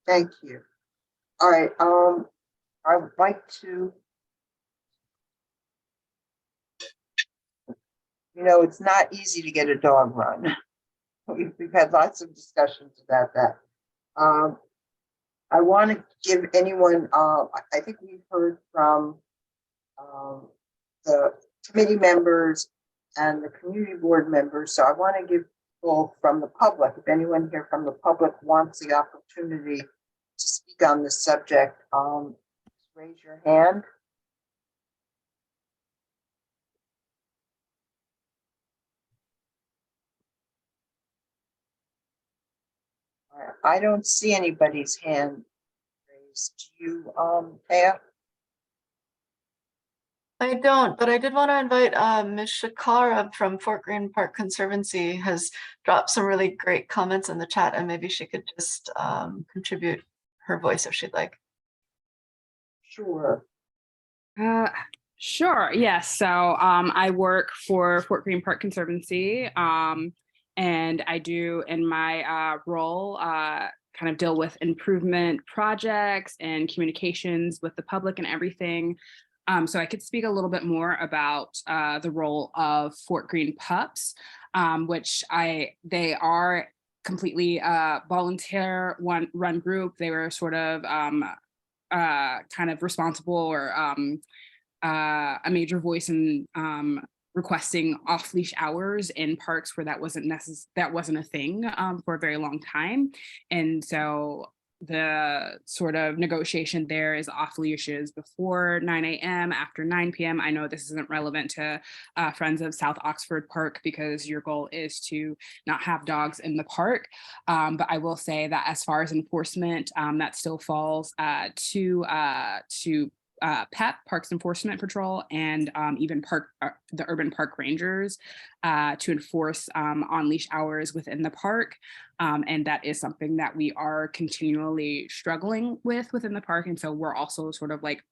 Thank you. All right. I would like to, it's not easy to get a dog run. We've had lots of discussions about that. I want to give anyone, I think we've heard from the committee members and the community board members. So I want to give people from the public, if anyone here from the public wants the opportunity to speak on this subject, raise your hand. I don't see anybody's hand raised. Do you, Thea? I don't, but I did want to invite Ms. Shakara from Fort Greene Park Conservancy has dropped some really great comments in the chat, and maybe she could just contribute her voice if she'd like. Sure. Sure, yes. So I work for Fort Greene Park Conservancy, and I do in my role kind of deal with improvement projects and communications with the public and everything. So I could speak a little bit more about the role of Fort Greene Pups, which they are completely volunteer run group. They were sort of kind of responsible or a major voice in requesting off-leash hours in parks where that wasn't a thing for a very long time. And so the sort of negotiation there is off leashes before 9 a.m., after 9 p.m. I know this isn't relevant to Friends of South Oxford Park because your goal is to not have dogs in the park. But I will say that as far as enforcement, that still falls to PEP, Parks Enforcement Patrol, and even the urban park rangers to enforce on-leash hours within the park. And that is something that we are continually struggling with within the park. And so we're also sort of like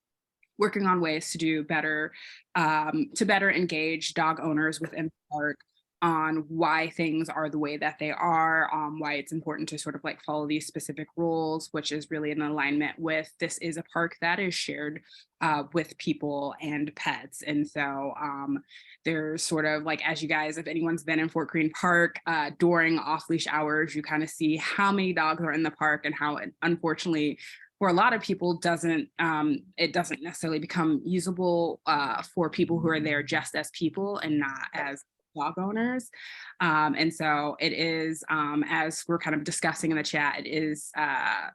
working on ways to do better, to better engage dog owners within the park on why things are the way that they are, why it's important to sort of like follow these specific rules, which is really in alignment with this is a park that is shared with people and pets. And so there's sort of like, as you guys, if anyone's been in Fort Greene Park during off-leash hours, you kind of see how many dogs are in the park and how it, unfortunately, for a lot of people it doesn't necessarily become usable for people who are there just as people and not as dog owners. And so it is, as we're kind of discussing in the chat, it is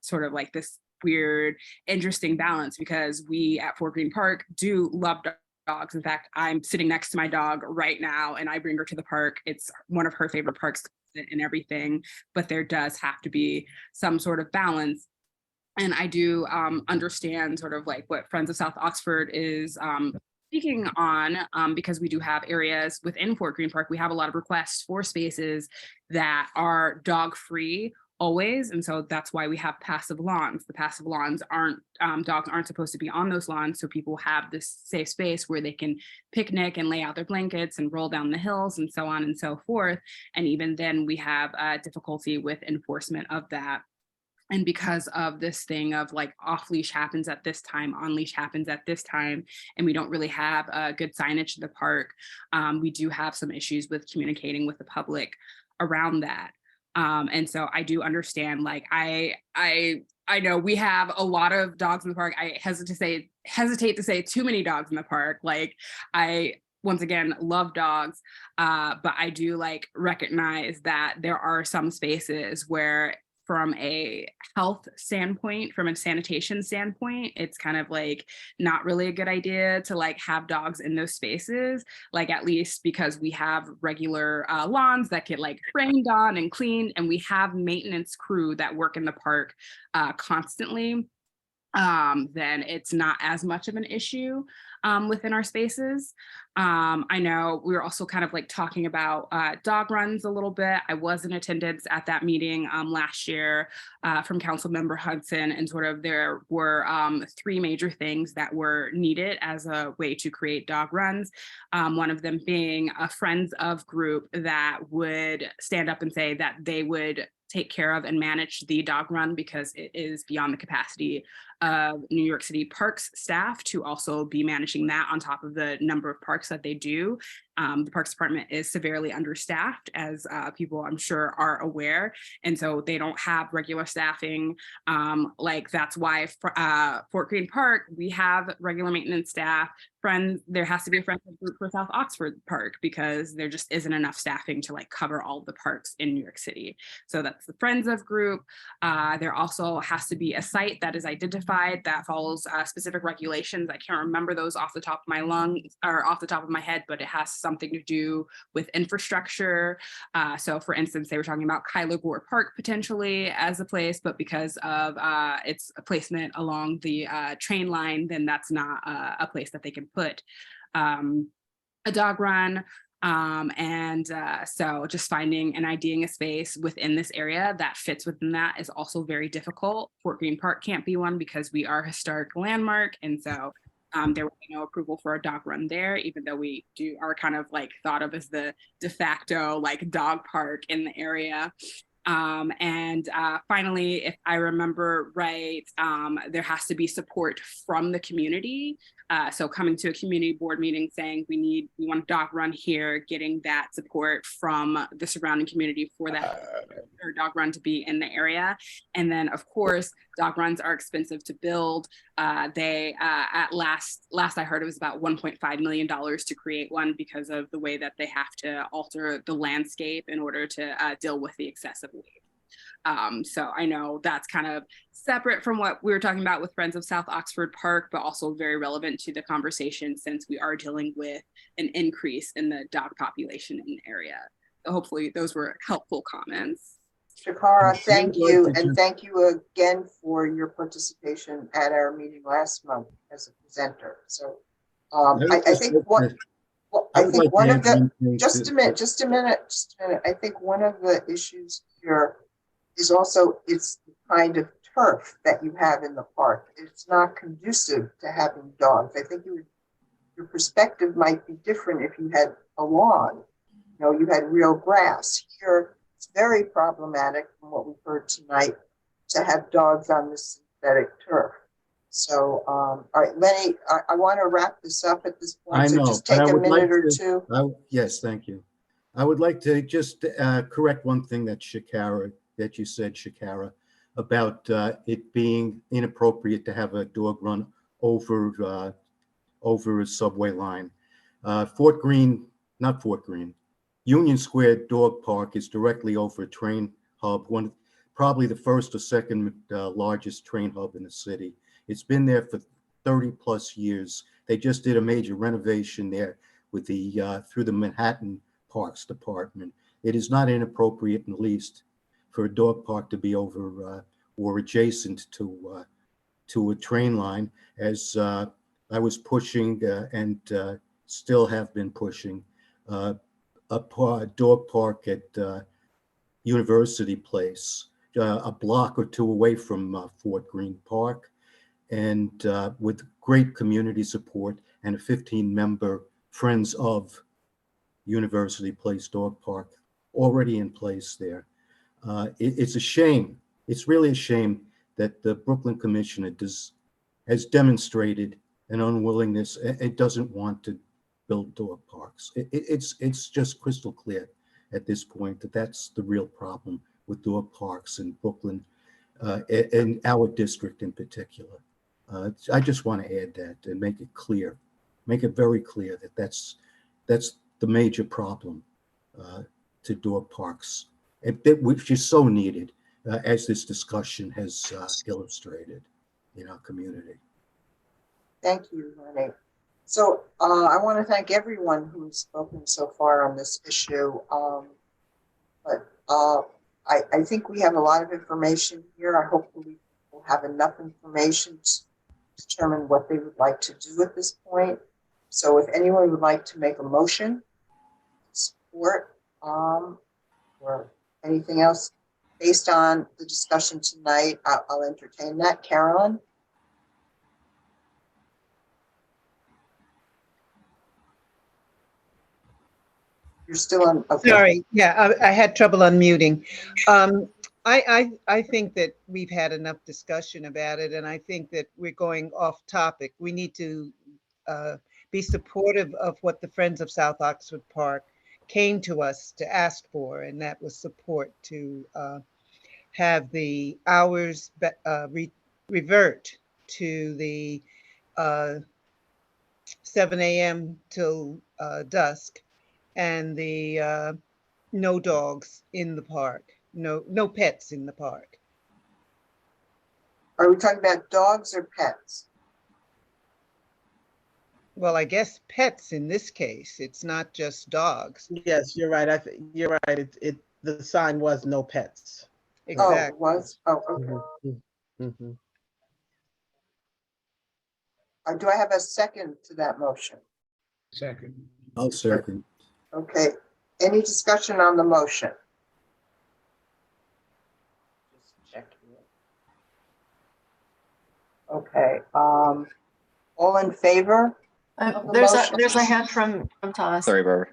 sort of like this weird, interesting balance, because we at Fort Greene Park do love dogs. In fact, I'm sitting next to my dog right now and I bring her to the park. It's one of her favorite parks and everything, but there does have to be some sort of balance. And I do understand sort of like what Friends of South Oxford is speaking on, because we do have areas within Fort Greene Park. We have a lot of requests for spaces that are dog-free always. And so that's why we have passive lawns. The passive lawns aren't, dogs aren't supposed to be on those lawns. So people have this safe space where they can picnic and lay out their blankets and roll down the hills and so on and so forth. And even then we have difficulty with enforcement of that. And because of this thing of like off leash happens at this time, on leash happens at this time, and we don't really have good signage in the park, we do have some issues with communicating with the public around that. And so I do understand, like, I know we have a lot of dogs in the park. I hesitate to say too many dogs in the park. Like, I once again love dogs, but I do like recognize that there are some spaces where, from a health standpoint, from a sanitation standpoint, it's kind of like not really a good idea to like have dogs in those spaces, like at least because we have regular lawns that get like rained on and cleaned, and we have maintenance crew that work in the park constantly. Then it's not as much of an issue within our spaces. I know we were also kind of like talking about dog runs a little bit. I was in attendance at that meeting last year from Councilmember Hudson, and sort of there were 3 major things that were needed as a way to create dog runs. One of them being a Friends of group that would stand up and say that they would take care of and manage the dog run, because it is beyond the capacity of New York City Parks staff to also be managing that on top of the number of parks that they do. The Parks Department is severely understaffed, as people I'm sure are aware. And so they don't have regular staffing. Like, that's why Fort Greene Park, we have regular maintenance staff. There has to be a Friends group for South Oxford Park, because there just isn't enough staffing to like cover all of the parks in New York City. So that's the Friends of group. There also has to be a site that is identified that follows specific regulations. I can't remember those off the top of my head, but it has something to do with infrastructure. So for instance, they were talking about Kyler Gore Park potentially as a place, but because of its placement along the train line, then that's not a place that they can put a dog run. So just finding and IDing a space within this area that fits within that is also very difficult. Fort Greene Park can't be one because we are a historic landmark. And so there will be no approval for a dog run there, even though we are kind of like thought of as the de facto like dog park in the area. Finally, if I remember right, there has to be support from the community. So coming to a community board meeting saying we want a dog run here, getting that support from the surrounding community for that or dog run to be in the area. And then of course, dog runs are expensive to build. They at last I heard it was about $1.5 million to create one, because of the way that they have to alter the landscape in order to deal with the excessive weight. So I know that's kind of separate from what we were talking about with Friends of South Oxford Park, but also very relevant to the conversation, since we are dealing with an increase in the dog population in the area. So hopefully those were helpful comments. Shakara, I thank would like you, to and just- thank you again for your participation at our meeting last month as a presenter. So I think what, well, I would think like to one of add the, one thing just to- a minute, just a minute, just a minute. I think one of the issues here is also it's the kind of turf that you have in the park. It's not conducive to having dogs. I think your perspective might be different if you had a lawn. You know, you had real grass. Here, it's very problematic from what we've heard tonight to have dogs on this synthetic turf. So, all right, Lenny, I want to wrap this up at this point. I So know, just but take I a would like minute or to- two. Yes, thank you. I would like to just correct one thing that you said, Shakara, about it being inappropriate to have a dog run over a subway line. Not Fort Greene, Union Square Dog Park is directly over a train hub, probably the first or second largest train hub in the city. It's been there for 30 plus years. They just did a major renovation there with through the Manhattan Parks Department. It is not inappropriate in the least for a dog park to be over or adjacent to a train line, as I was pushing and still have been pushing a dog park at University Place, a block or two away from Fort Greene Park, and with great community support and a 15-member Friends of University Place Dog Park already in place there. It's a shame. It's really a shame that the Brooklyn Commission has demonstrated an unwillingness. It doesn't want to build dog parks. It's just crystal clear at this point that that's the real problem with dog parks in Brooklyn, in our district in particular. I just want to add that and make it clear, make it very clear that that's the major problem to dog parks, which is so needed, as this discussion has illustrated in our community. Thank you, Lenny. So I want to thank everyone who's spoken so far on this issue. I think we have a lot of information here. I hopefully we'll have enough information to determine what they would like to do at this point. So if anyone would like to make a motion, support, or anything else based on the discussion tonight, I'll entertain that. Carolyn? You're still on. Okay. Sorry, yeah, I had trouble unmuting. I think that we've had enough discussion about it, and I think that we're going off topic. We need to be supportive of what the Friends of South Oxford Park came to us to ask for, and that was support to have the hours revert to the 7 a.m. till dusk, and the no dogs in the park, no pets in the park. Are we talking about dogs or pets? Well, I guess pets in this case. It's not just dogs. Yes, you're right. You're right. The sign was no pets. Exactly. Oh, it was? Oh, okay. Mhm. Do I have a second to that motion? Second. I'll second. Okay. Any discussion on the motion? Just check here. Okay. All in favor? of the motion? There's a hand from Thomas. Sorry, Barbara.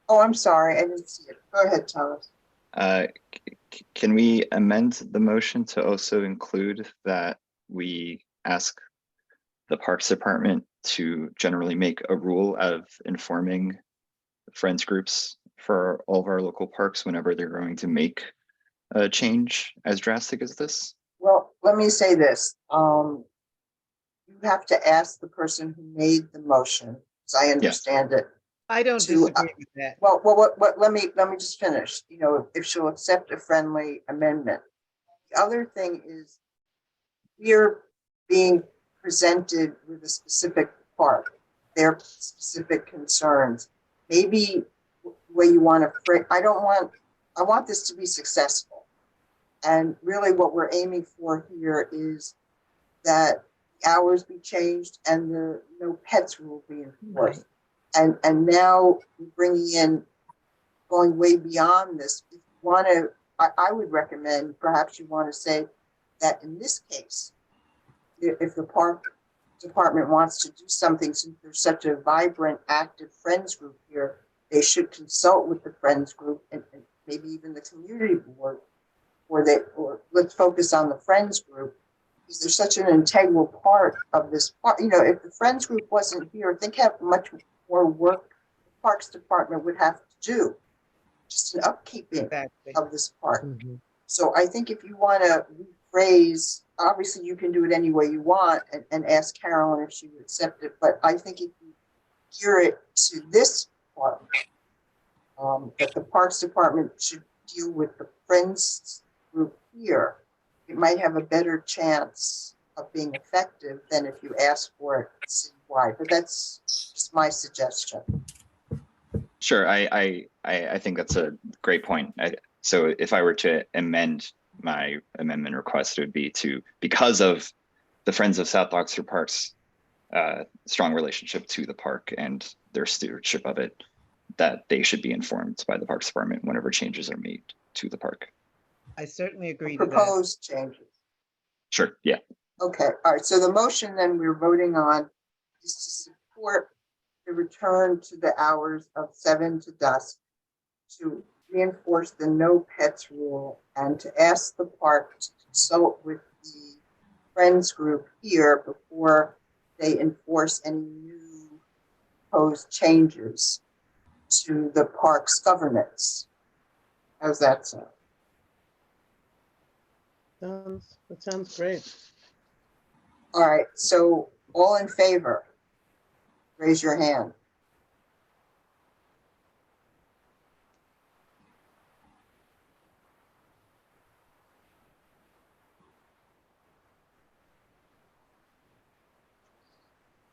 Oh, I'm sorry. I didn't see it. Go ahead, Thomas. Can we amend the motion to also include that we ask the Parks Department to generally make a rule of informing friends groups for all of our local parks whenever they're going to make a change as drastic as this? Well, let me say this. You have to ask the person who made the motion, as I understand it. I don't disagree with that. Well, let me just finish. You know, if she'll accept a friendly amendment. The other thing is we're being presented with a specific park, their specific concerns. Maybe the way you want to frame, I want this to be successful. And really what we're aiming for here is that hours be changed and the no pets rule be enforced. And now bringing in, going way beyond this, if you want to, I would recommend, perhaps you want to say that in this case, if the park department wants to do something, since there's such a vibrant, active friends group here, they should consult with the friends group and maybe even the community board, or let's focus on the friends group, because they're such an integral part of this part. You know, if the friends group wasn't here, think how much more work the Parks Department would have to do, just an upkeeping of this park. So I think if you want to rephrase, obviously you can do it any way you want and ask Carolyn if she would accept it, but I think if you gear it to this part, that the Parks Department should deal with the friends group here, it might have a better chance of being effective than if you ask for it citywide. But that's just my suggestion. Sure, I think that's a great point. So if I were to amend my amendment request, it would be to, because of the Friends of South Oxford Park's strong relationship to the park and their stewardship of it, that they should be informed by the Parks Department whenever changes are made to the park. I certainly agree to that. Proposed changes. Sure, yeah. Okay, all right, so the motion then we're voting on is to support the return to the hours of 7 to dusk, to reinforce the no pets rule, and to ask the park to consult with the friends group here before they enforce any new proposed changes to the park's governance. How's that sound? That sounds great. All right, so all in favor, raise your hand.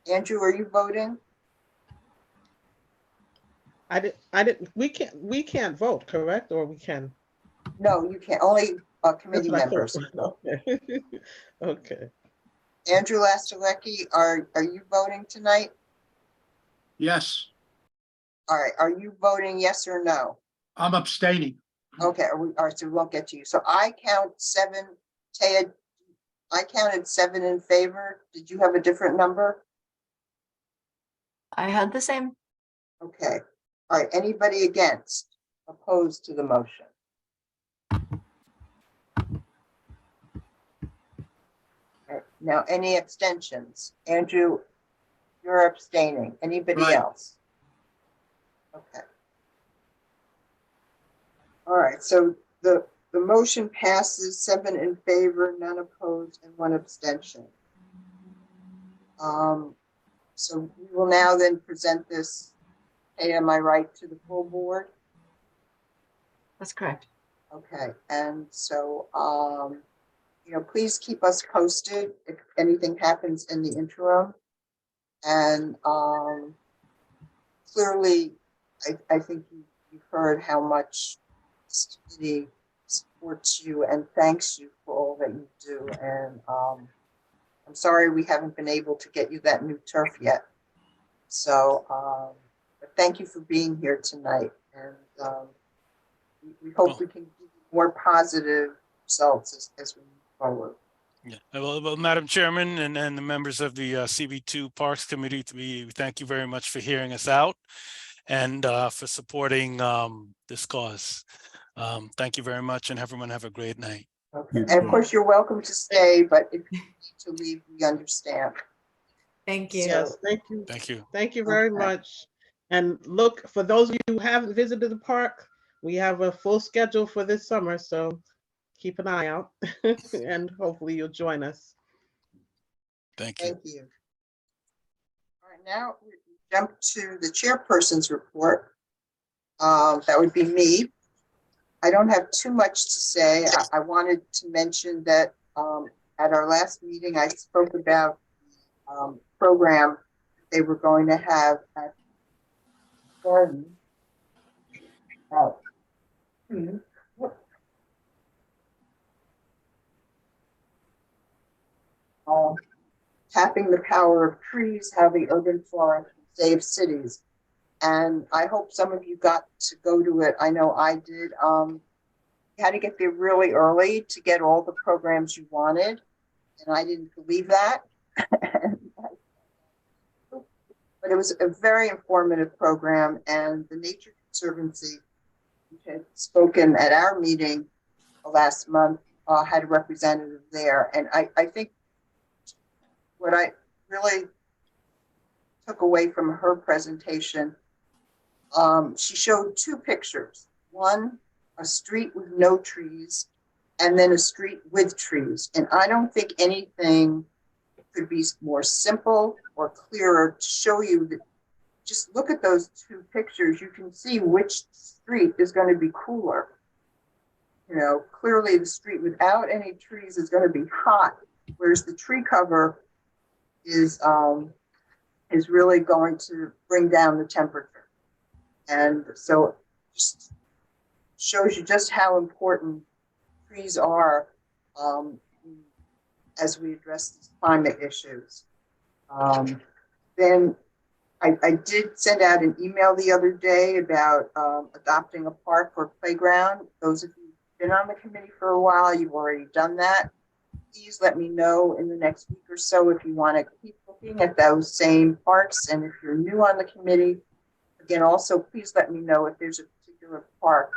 Andrew, are you voting? We can't vote, correct? Or we can? No, you can't. Only committee members. Okay. Okay. Andrew Lastalecki, are you voting tonight? Yes, All right, are you voting yes or no? I'm abstaining. Okay, all right, so we won't get to you. So I count 7, Taya, I counted 7 in favor. Did you have a different number? I had the same. Okay, all right, anybody against, opposed to the motion? All right, now, any abstentions? Andrew, you're abstaining. Anybody Right. else? Okay. All right, so the motion passes, 7 in favor, none opposed, and 1 abstention. So we will now then present this, hey, am I right, to the full board? That's correct. Okay, and so, you know, please keep us posted if anything happens in the interim. And clearly, I think you've heard how much this committee supports you and thanks you for all that you do. And I'm sorry we haven't been able to get you that new turf yet. So but thank you for being here tonight. And we hope we can give you more positive results as we move forward. Yeah, well, Madam Chairman and the members of the CB2 Parks Committee, we thank you very much for hearing us out and for supporting this cause. Thank you very much, and everyone have a great night. Okay. And of course, you're welcome to stay, but if you need to leave, we understand. Thank you. Yes, thank you. Thank you. Thank you very much. And look, for those of you who haven't visited the park, we have a full schedule for this summer, so keep an eye out and hopefully you'll join us. Thank you. Thank you. All right, now we jump to the chairperson's report. That would be me. I don't have too much to say. I wanted to mention that at our last meeting, I spoke about the program they were going to have at Garden. tapping the power of trees, how the urban forest saves cities. And I hope some of you got to go to it. I know I did. You had to get there really early to get all the programs you wanted. And I didn't believe that. But it was a very informative program, and the Nature Conservancy, which had spoken at our meeting last month, had a representative there. And I think what I really took away from her presentation, she showed two pictures. One, a street with no trees, and then a street with trees. And I don't think anything could be more simple or clearer to show you that. Just look at those two pictures. You can see which street is going to be cooler. You know, clearly the street without any trees is going to be hot, whereas the tree cover is really going to bring down the temperature. And so just shows you just how important trees are as we address these climate issues. Then I did send out an email the other day about adopting a park or playground. Those of you who've been on the committee for a while, you've already done that. Please let me know in the next week or so if you want to keep looking at those same parks. And if you're new on the committee, again, also please let me know if there's a particular park,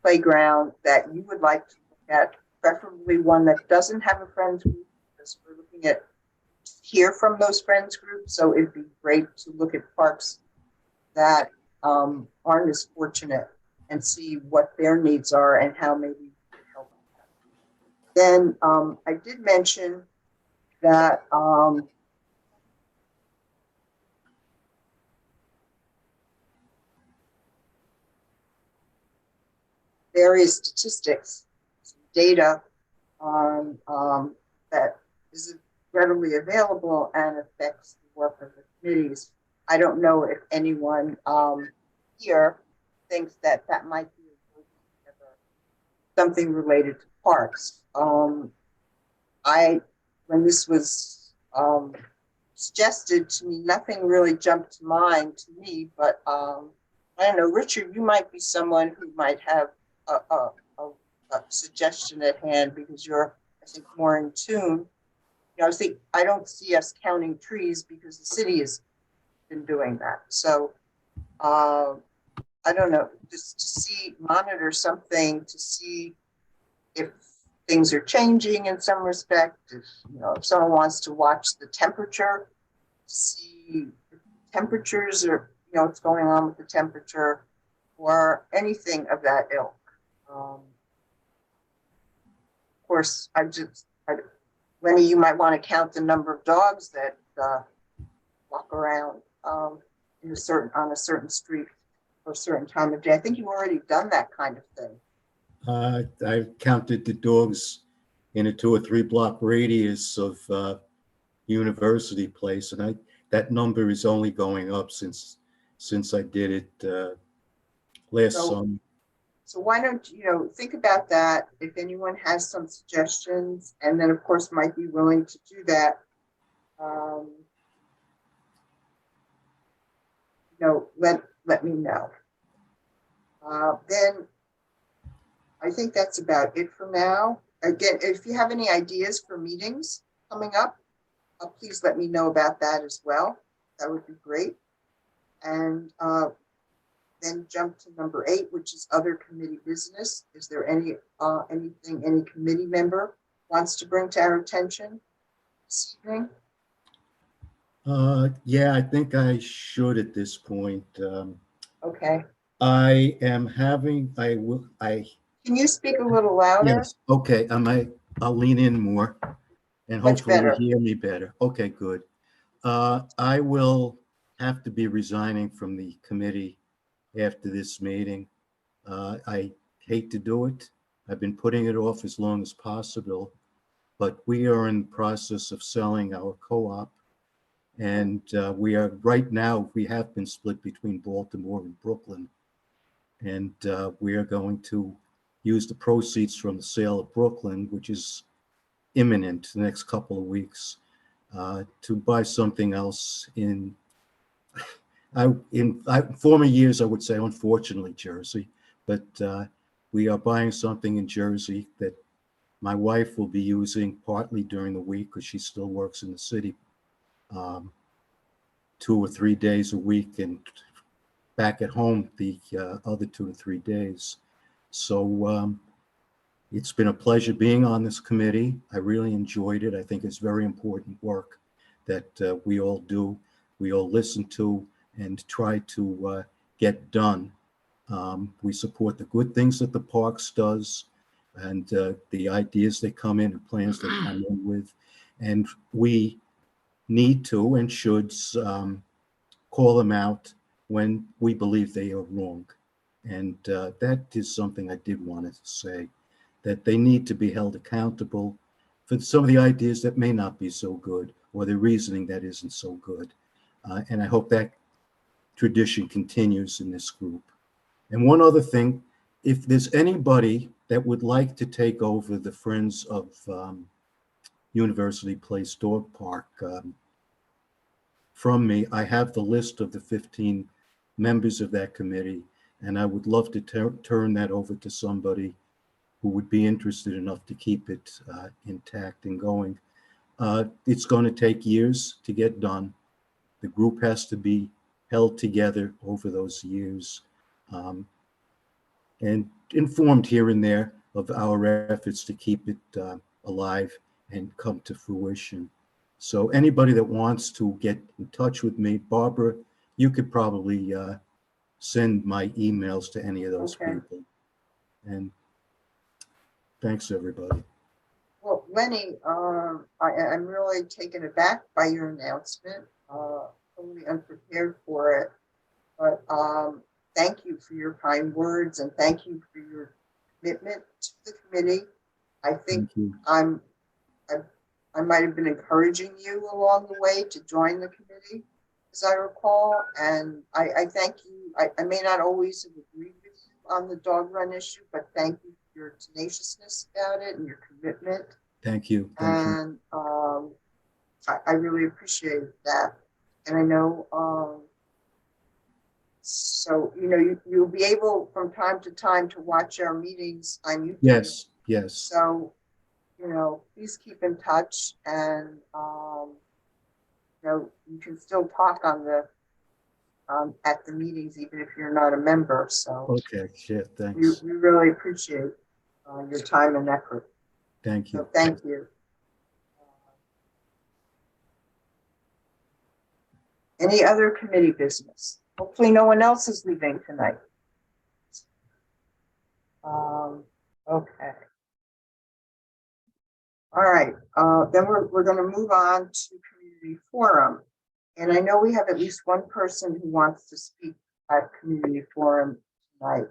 playground that you would like to look at, preferably one that doesn't have a friends group, because we're looking at hear from those friends groups. So it'd be great to look at parks that aren't as fortunate and see what their needs are and how maybe we can help them. Then I did mention that various statistics, data on that is readily available and affects the work of the committees. I don't know if anyone here thinks that that might be something related to parks. When this was suggested to me, nothing really jumped to mind to me, but I don't know, Richard, you might be someone who might have a suggestion at hand because you're, I think, more in tune. You know, I don't see us counting trees because the city has been doing that. So I don't know, just to monitor something to see if things are changing in some respect. If someone wants to watch the temperature, see if temperatures are, what's going on with the temperature or anything of that ilk. Of course, Lenny, you might want to count the number of dogs that walk around on a certain street for a certain time of day. I think you've already done that kind of thing. I've counted the dogs in a 2 or 3 block radius of University Place, and that number is only going up since I did it last summer. So why don't you think about that? If anyone has some suggestions, and then of course might be willing to do that. Let me know. Then I think that's about it for now. Again, if you have any ideas for meetings coming up, please let me know about that as well. That would be great. And then jump to number 8, which is other committee business. Is there anything any committee member wants to bring to our attention this evening? Yeah, I think I should at this point. Okay. I am having, Can you speak a little louder? Yes, okay, I'll lean in more and Much hopefully better. you hear me better. Okay, good. I will have to be resigning from the committee after this meeting. I hate to do it. I've been putting it off as long as possible, but we are in the process of selling our co-op. And we have been split between Baltimore and Brooklyn. And we are going to use the proceeds from the sale of Brooklyn, which is imminent the next couple of weeks, to buy something else in former years, I would say, unfortunately, Jersey, but we are buying something in Jersey that my wife will be using partly during the week because she still works in the city 2 or 3 days a week, and back at home the other 2 to 3 days. So it's been a pleasure being on this committee. I really enjoyed it. I think it's very important work that we all do, we all listen to, and try to get done. We support the good things that the parks does, and the ideas they come in and plans they come in with. And we need to and should call them out when we believe they are wrong. And that is something I did want to say, that they need to be held accountable for some of the ideas that may not be so good, or the reasoning that isn't so good. And I hope that tradition continues in this group. And one other thing, if there's anybody that would like to take over the Friends of University Place Dog Park from me, I have the list of the 15 members of that committee, and I would love to turn that over to somebody who would be interested enough to keep it intact and going. It's going to take years to get done. The group has to be held together over those years, and informed here and there of our efforts to keep it alive and come to fruition. So anybody that wants to get in touch with me, Barbara, you could probably send my emails to any of those people. And thanks, everybody. Well, Lenny, I'm really taken aback by your announcement. Totally unprepared for it, but thank you for your kind words, and thank you for your commitment to the committee. I think I might have been encouraging you along the way to join the committee, as I recall, and I thank you. I may not always have agreed with you on the dog run issue, but thank you for your tenaciousness about it and your commitment. Thank you. And I really appreciate that. And I know, so, you know, you'll be able from time to time to watch our meetings on YouTube. Yes, yes. So, you know, please keep in touch, and, you know, you can still talk on the, at the meetings, even if you're not a member. So, okay, shit, thanks. We really appreciate your time and effort. Thank you. So thank you. Any other committee business? Hopefully no one else is leaving tonight. Okay. All right, then we're going to move on to community forum. And I know we have at least one person who wants to speak at community forum tonight.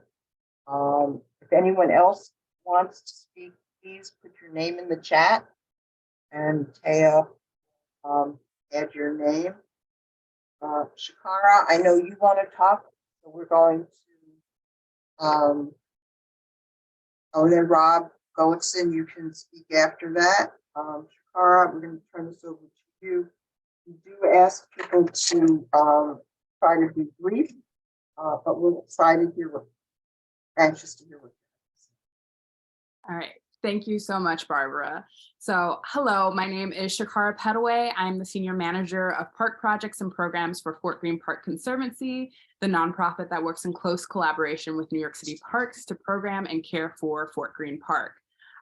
If anyone else wants to speak, please put your name in the chat, and Taya, add your name. Shakara, I know you want to talk, so we're going to, oh, then Rob Goetson, you can speak after that. Shakara, we're going to turn this over to you. We do ask people to try to be brief, but we'll try to hear what, anxious to hear what. All right. Thank you so much, Barbara. So hello, my name is Shakara Petaway. I'm the Senior Manager of Park Projects and Programs for Fort Greene Park Conservancy, the nonprofit that works in close collaboration with New York City Parks to program and care for Fort Greene Park.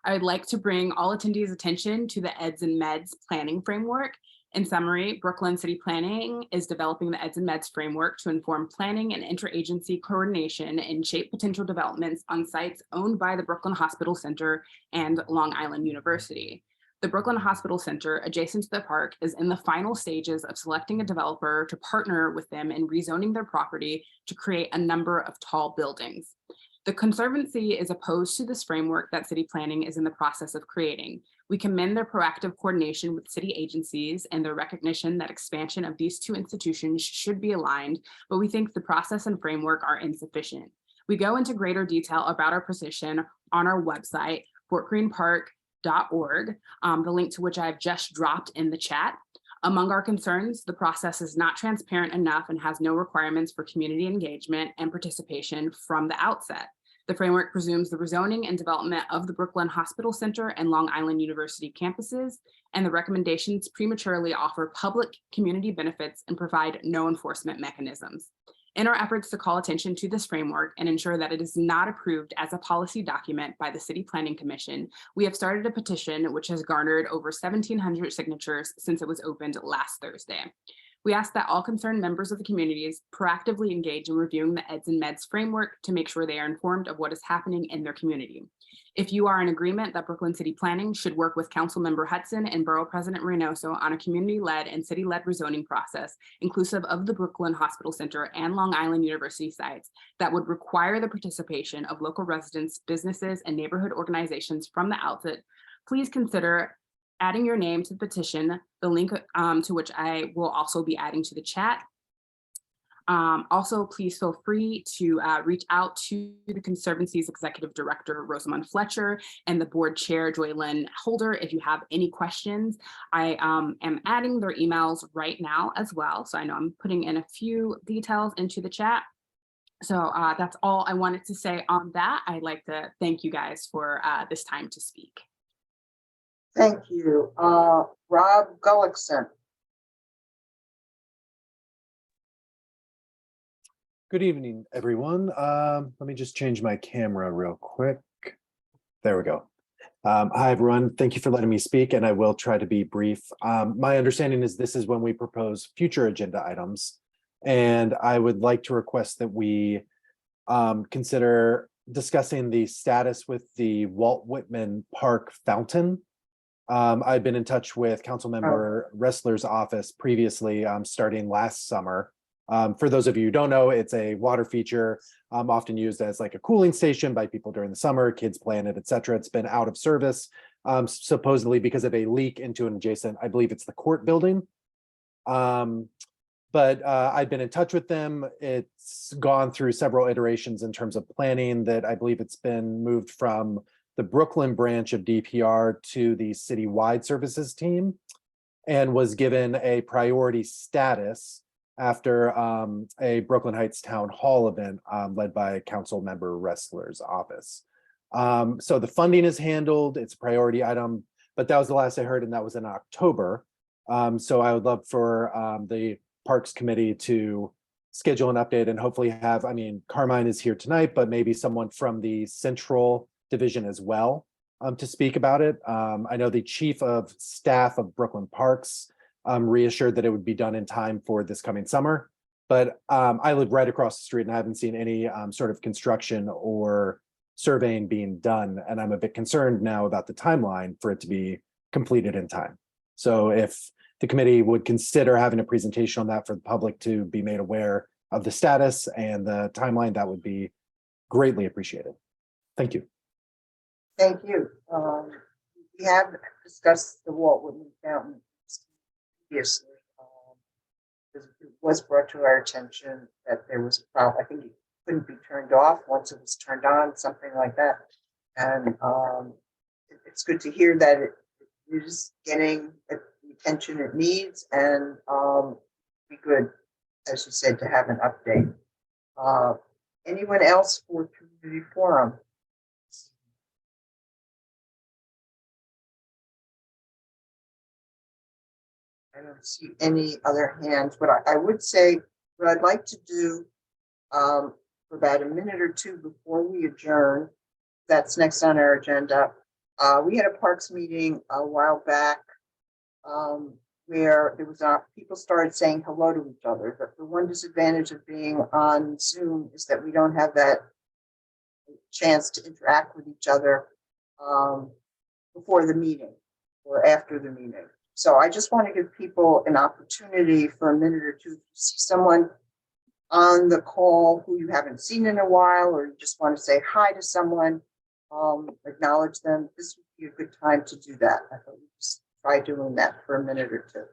I would like to bring all attendees' attention to the EDS and MEDS planning framework. In summary, Brooklyn City Planning is developing the EDS and MEDS framework to inform planning and interagency coordination and shape potential developments on sites owned by the Brooklyn Hospital Center and Long Island University. The Brooklyn Hospital Center, adjacent to the park, is in the final stages of selecting a developer to partner with them in rezoning their property to create a number of tall buildings. The Conservancy is opposed to this framework that city planning is in the process of creating. We commend their proactive coordination with city agencies and their recognition that expansion of these two institutions should be aligned, but we think the process and framework are insufficient. We go into greater detail about our position on our website, fortgreenpark.org, the link to which I've just dropped in the chat. Among our concerns, the process is not transparent enough and has no requirements for community engagement and participation from the outset. The framework presumes the rezoning and development of the Brooklyn Hospital Center and Long Island University campuses, and the recommendations prematurely offer public community benefits and provide no enforcement mechanisms. In our efforts to call attention to this framework and ensure that it is not approved as a policy document by the City Planning Commission, we have started a petition which has garnered over 1,700 signatures since it was opened last Thursday. We ask that all concerned members of the communities proactively engage in reviewing the EDS and MEDS framework to make sure they are informed of what is happening in their community. If you are in agreement that Brooklyn City Planning should work with Councilmember Hudson and Borough President Reynoso on a community-led and city-led rezoning process, inclusive of the Brooklyn Hospital Center and Long Island University sites, that would require the participation of local residents, businesses, and neighborhood organizations from the outset, please consider adding your name to the petition, the link to which I will also be adding to the chat. Also, please feel free to reach out to the Conservancy's Executive Director, Rosamund Fletcher, and the Board Chair, Joylyn Holder, if you have any questions. I am adding their emails right now as well. So I know I'm putting in a few details into the chat. So that's all I wanted to say on that. I'd like to thank you guys for this time to speak. Thank you. Rob Gullickson. Good evening, everyone. Let me just change my camera real quick. There we go. Hi, everyone. Thank you for letting me speak, and I will try to be brief. My understanding is this is when we propose future agenda items, and I would like to request that we consider discussing the status with the Walt Whitman Park fountain. I've been in touch with Councilmember Ressler's office previously, starting last summer. For those of you who don't know, it's a water feature often used as like a cooling station by people during the summer, kids play in it, etc. It's been out of service, supposedly because of a leak into an adjacent, I believe it's the court building. But I've been in touch with them. It's gone through several iterations in terms of planning that I believe it's been moved from the Brooklyn branch of DPR to the citywide services team and was given a priority status after a Brooklyn Heights Town Hall event led by Council Member Ressler's office. So the funding is handled, it's a priority item, but that was the last I heard, and that was in October. So I would love for the Parks Committee to schedule an update and hopefully have, I mean, Carmine is here tonight, but maybe someone from the Central Division as well to speak about it. I know the Chief of Staff of Brooklyn Parks reassured that it would be done in time for this coming summer. But I live right across the street and I haven't seen any sort of construction or surveying being done. And I'm a bit concerned now about the timeline for it to be completed in time. So if the committee would consider having a presentation on that for the public to be made aware of the status and the timeline, that would be greatly appreciated. Thank you. Thank you. We have discussed the Walt Whitman fountain previously. It was brought to our attention that there was a problem. I think it couldn't be turned off once it was turned on, something like that. And it's good to hear that it is getting the attention it needs, and be good, as you said, to have an update. Anyone else for community forum? I don't see any other hands, but I would say what I'd like to do for about a minute or two before we adjourn, that's next on our agenda. We had a parks meeting a while back where there was people started saying hello to each other. But the one disadvantage of being on Zoom is that we don't have that chance to interact with each other before the meeting or after the meeting. So I just want to give people an opportunity for a minute or two to see someone on the call who you haven't seen in a while, or you just want to say hi to someone, acknowledge them. This would be a good time to do that. I thought we'd just try doing that for a minute or two.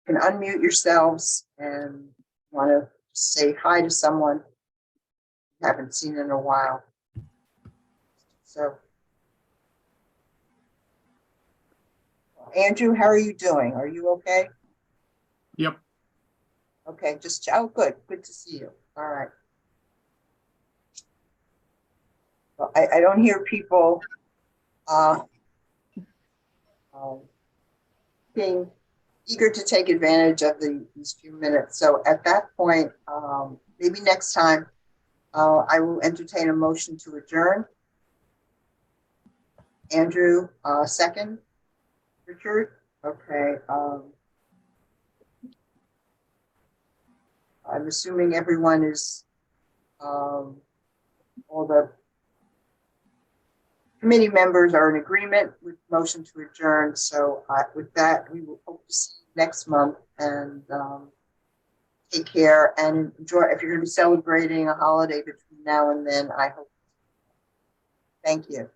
You can unmute yourselves and want to say hi to someone you haven't seen in a while. So Andrew, how are you doing? Are you okay? Yep. Okay, just, oh, good. Good to see you. All right. Well, I don't hear people being eager to take advantage of these few minutes. So at that point, maybe next time, I will entertain a motion to adjourn. Andrew, second. Richard, okay. I'm assuming everyone is, all the committee members are in agreement with motion to adjourn. So with that, we will hope to see you next month, and take care and enjoy. If you're going to be celebrating a holiday between now and then, I hope. Thank you.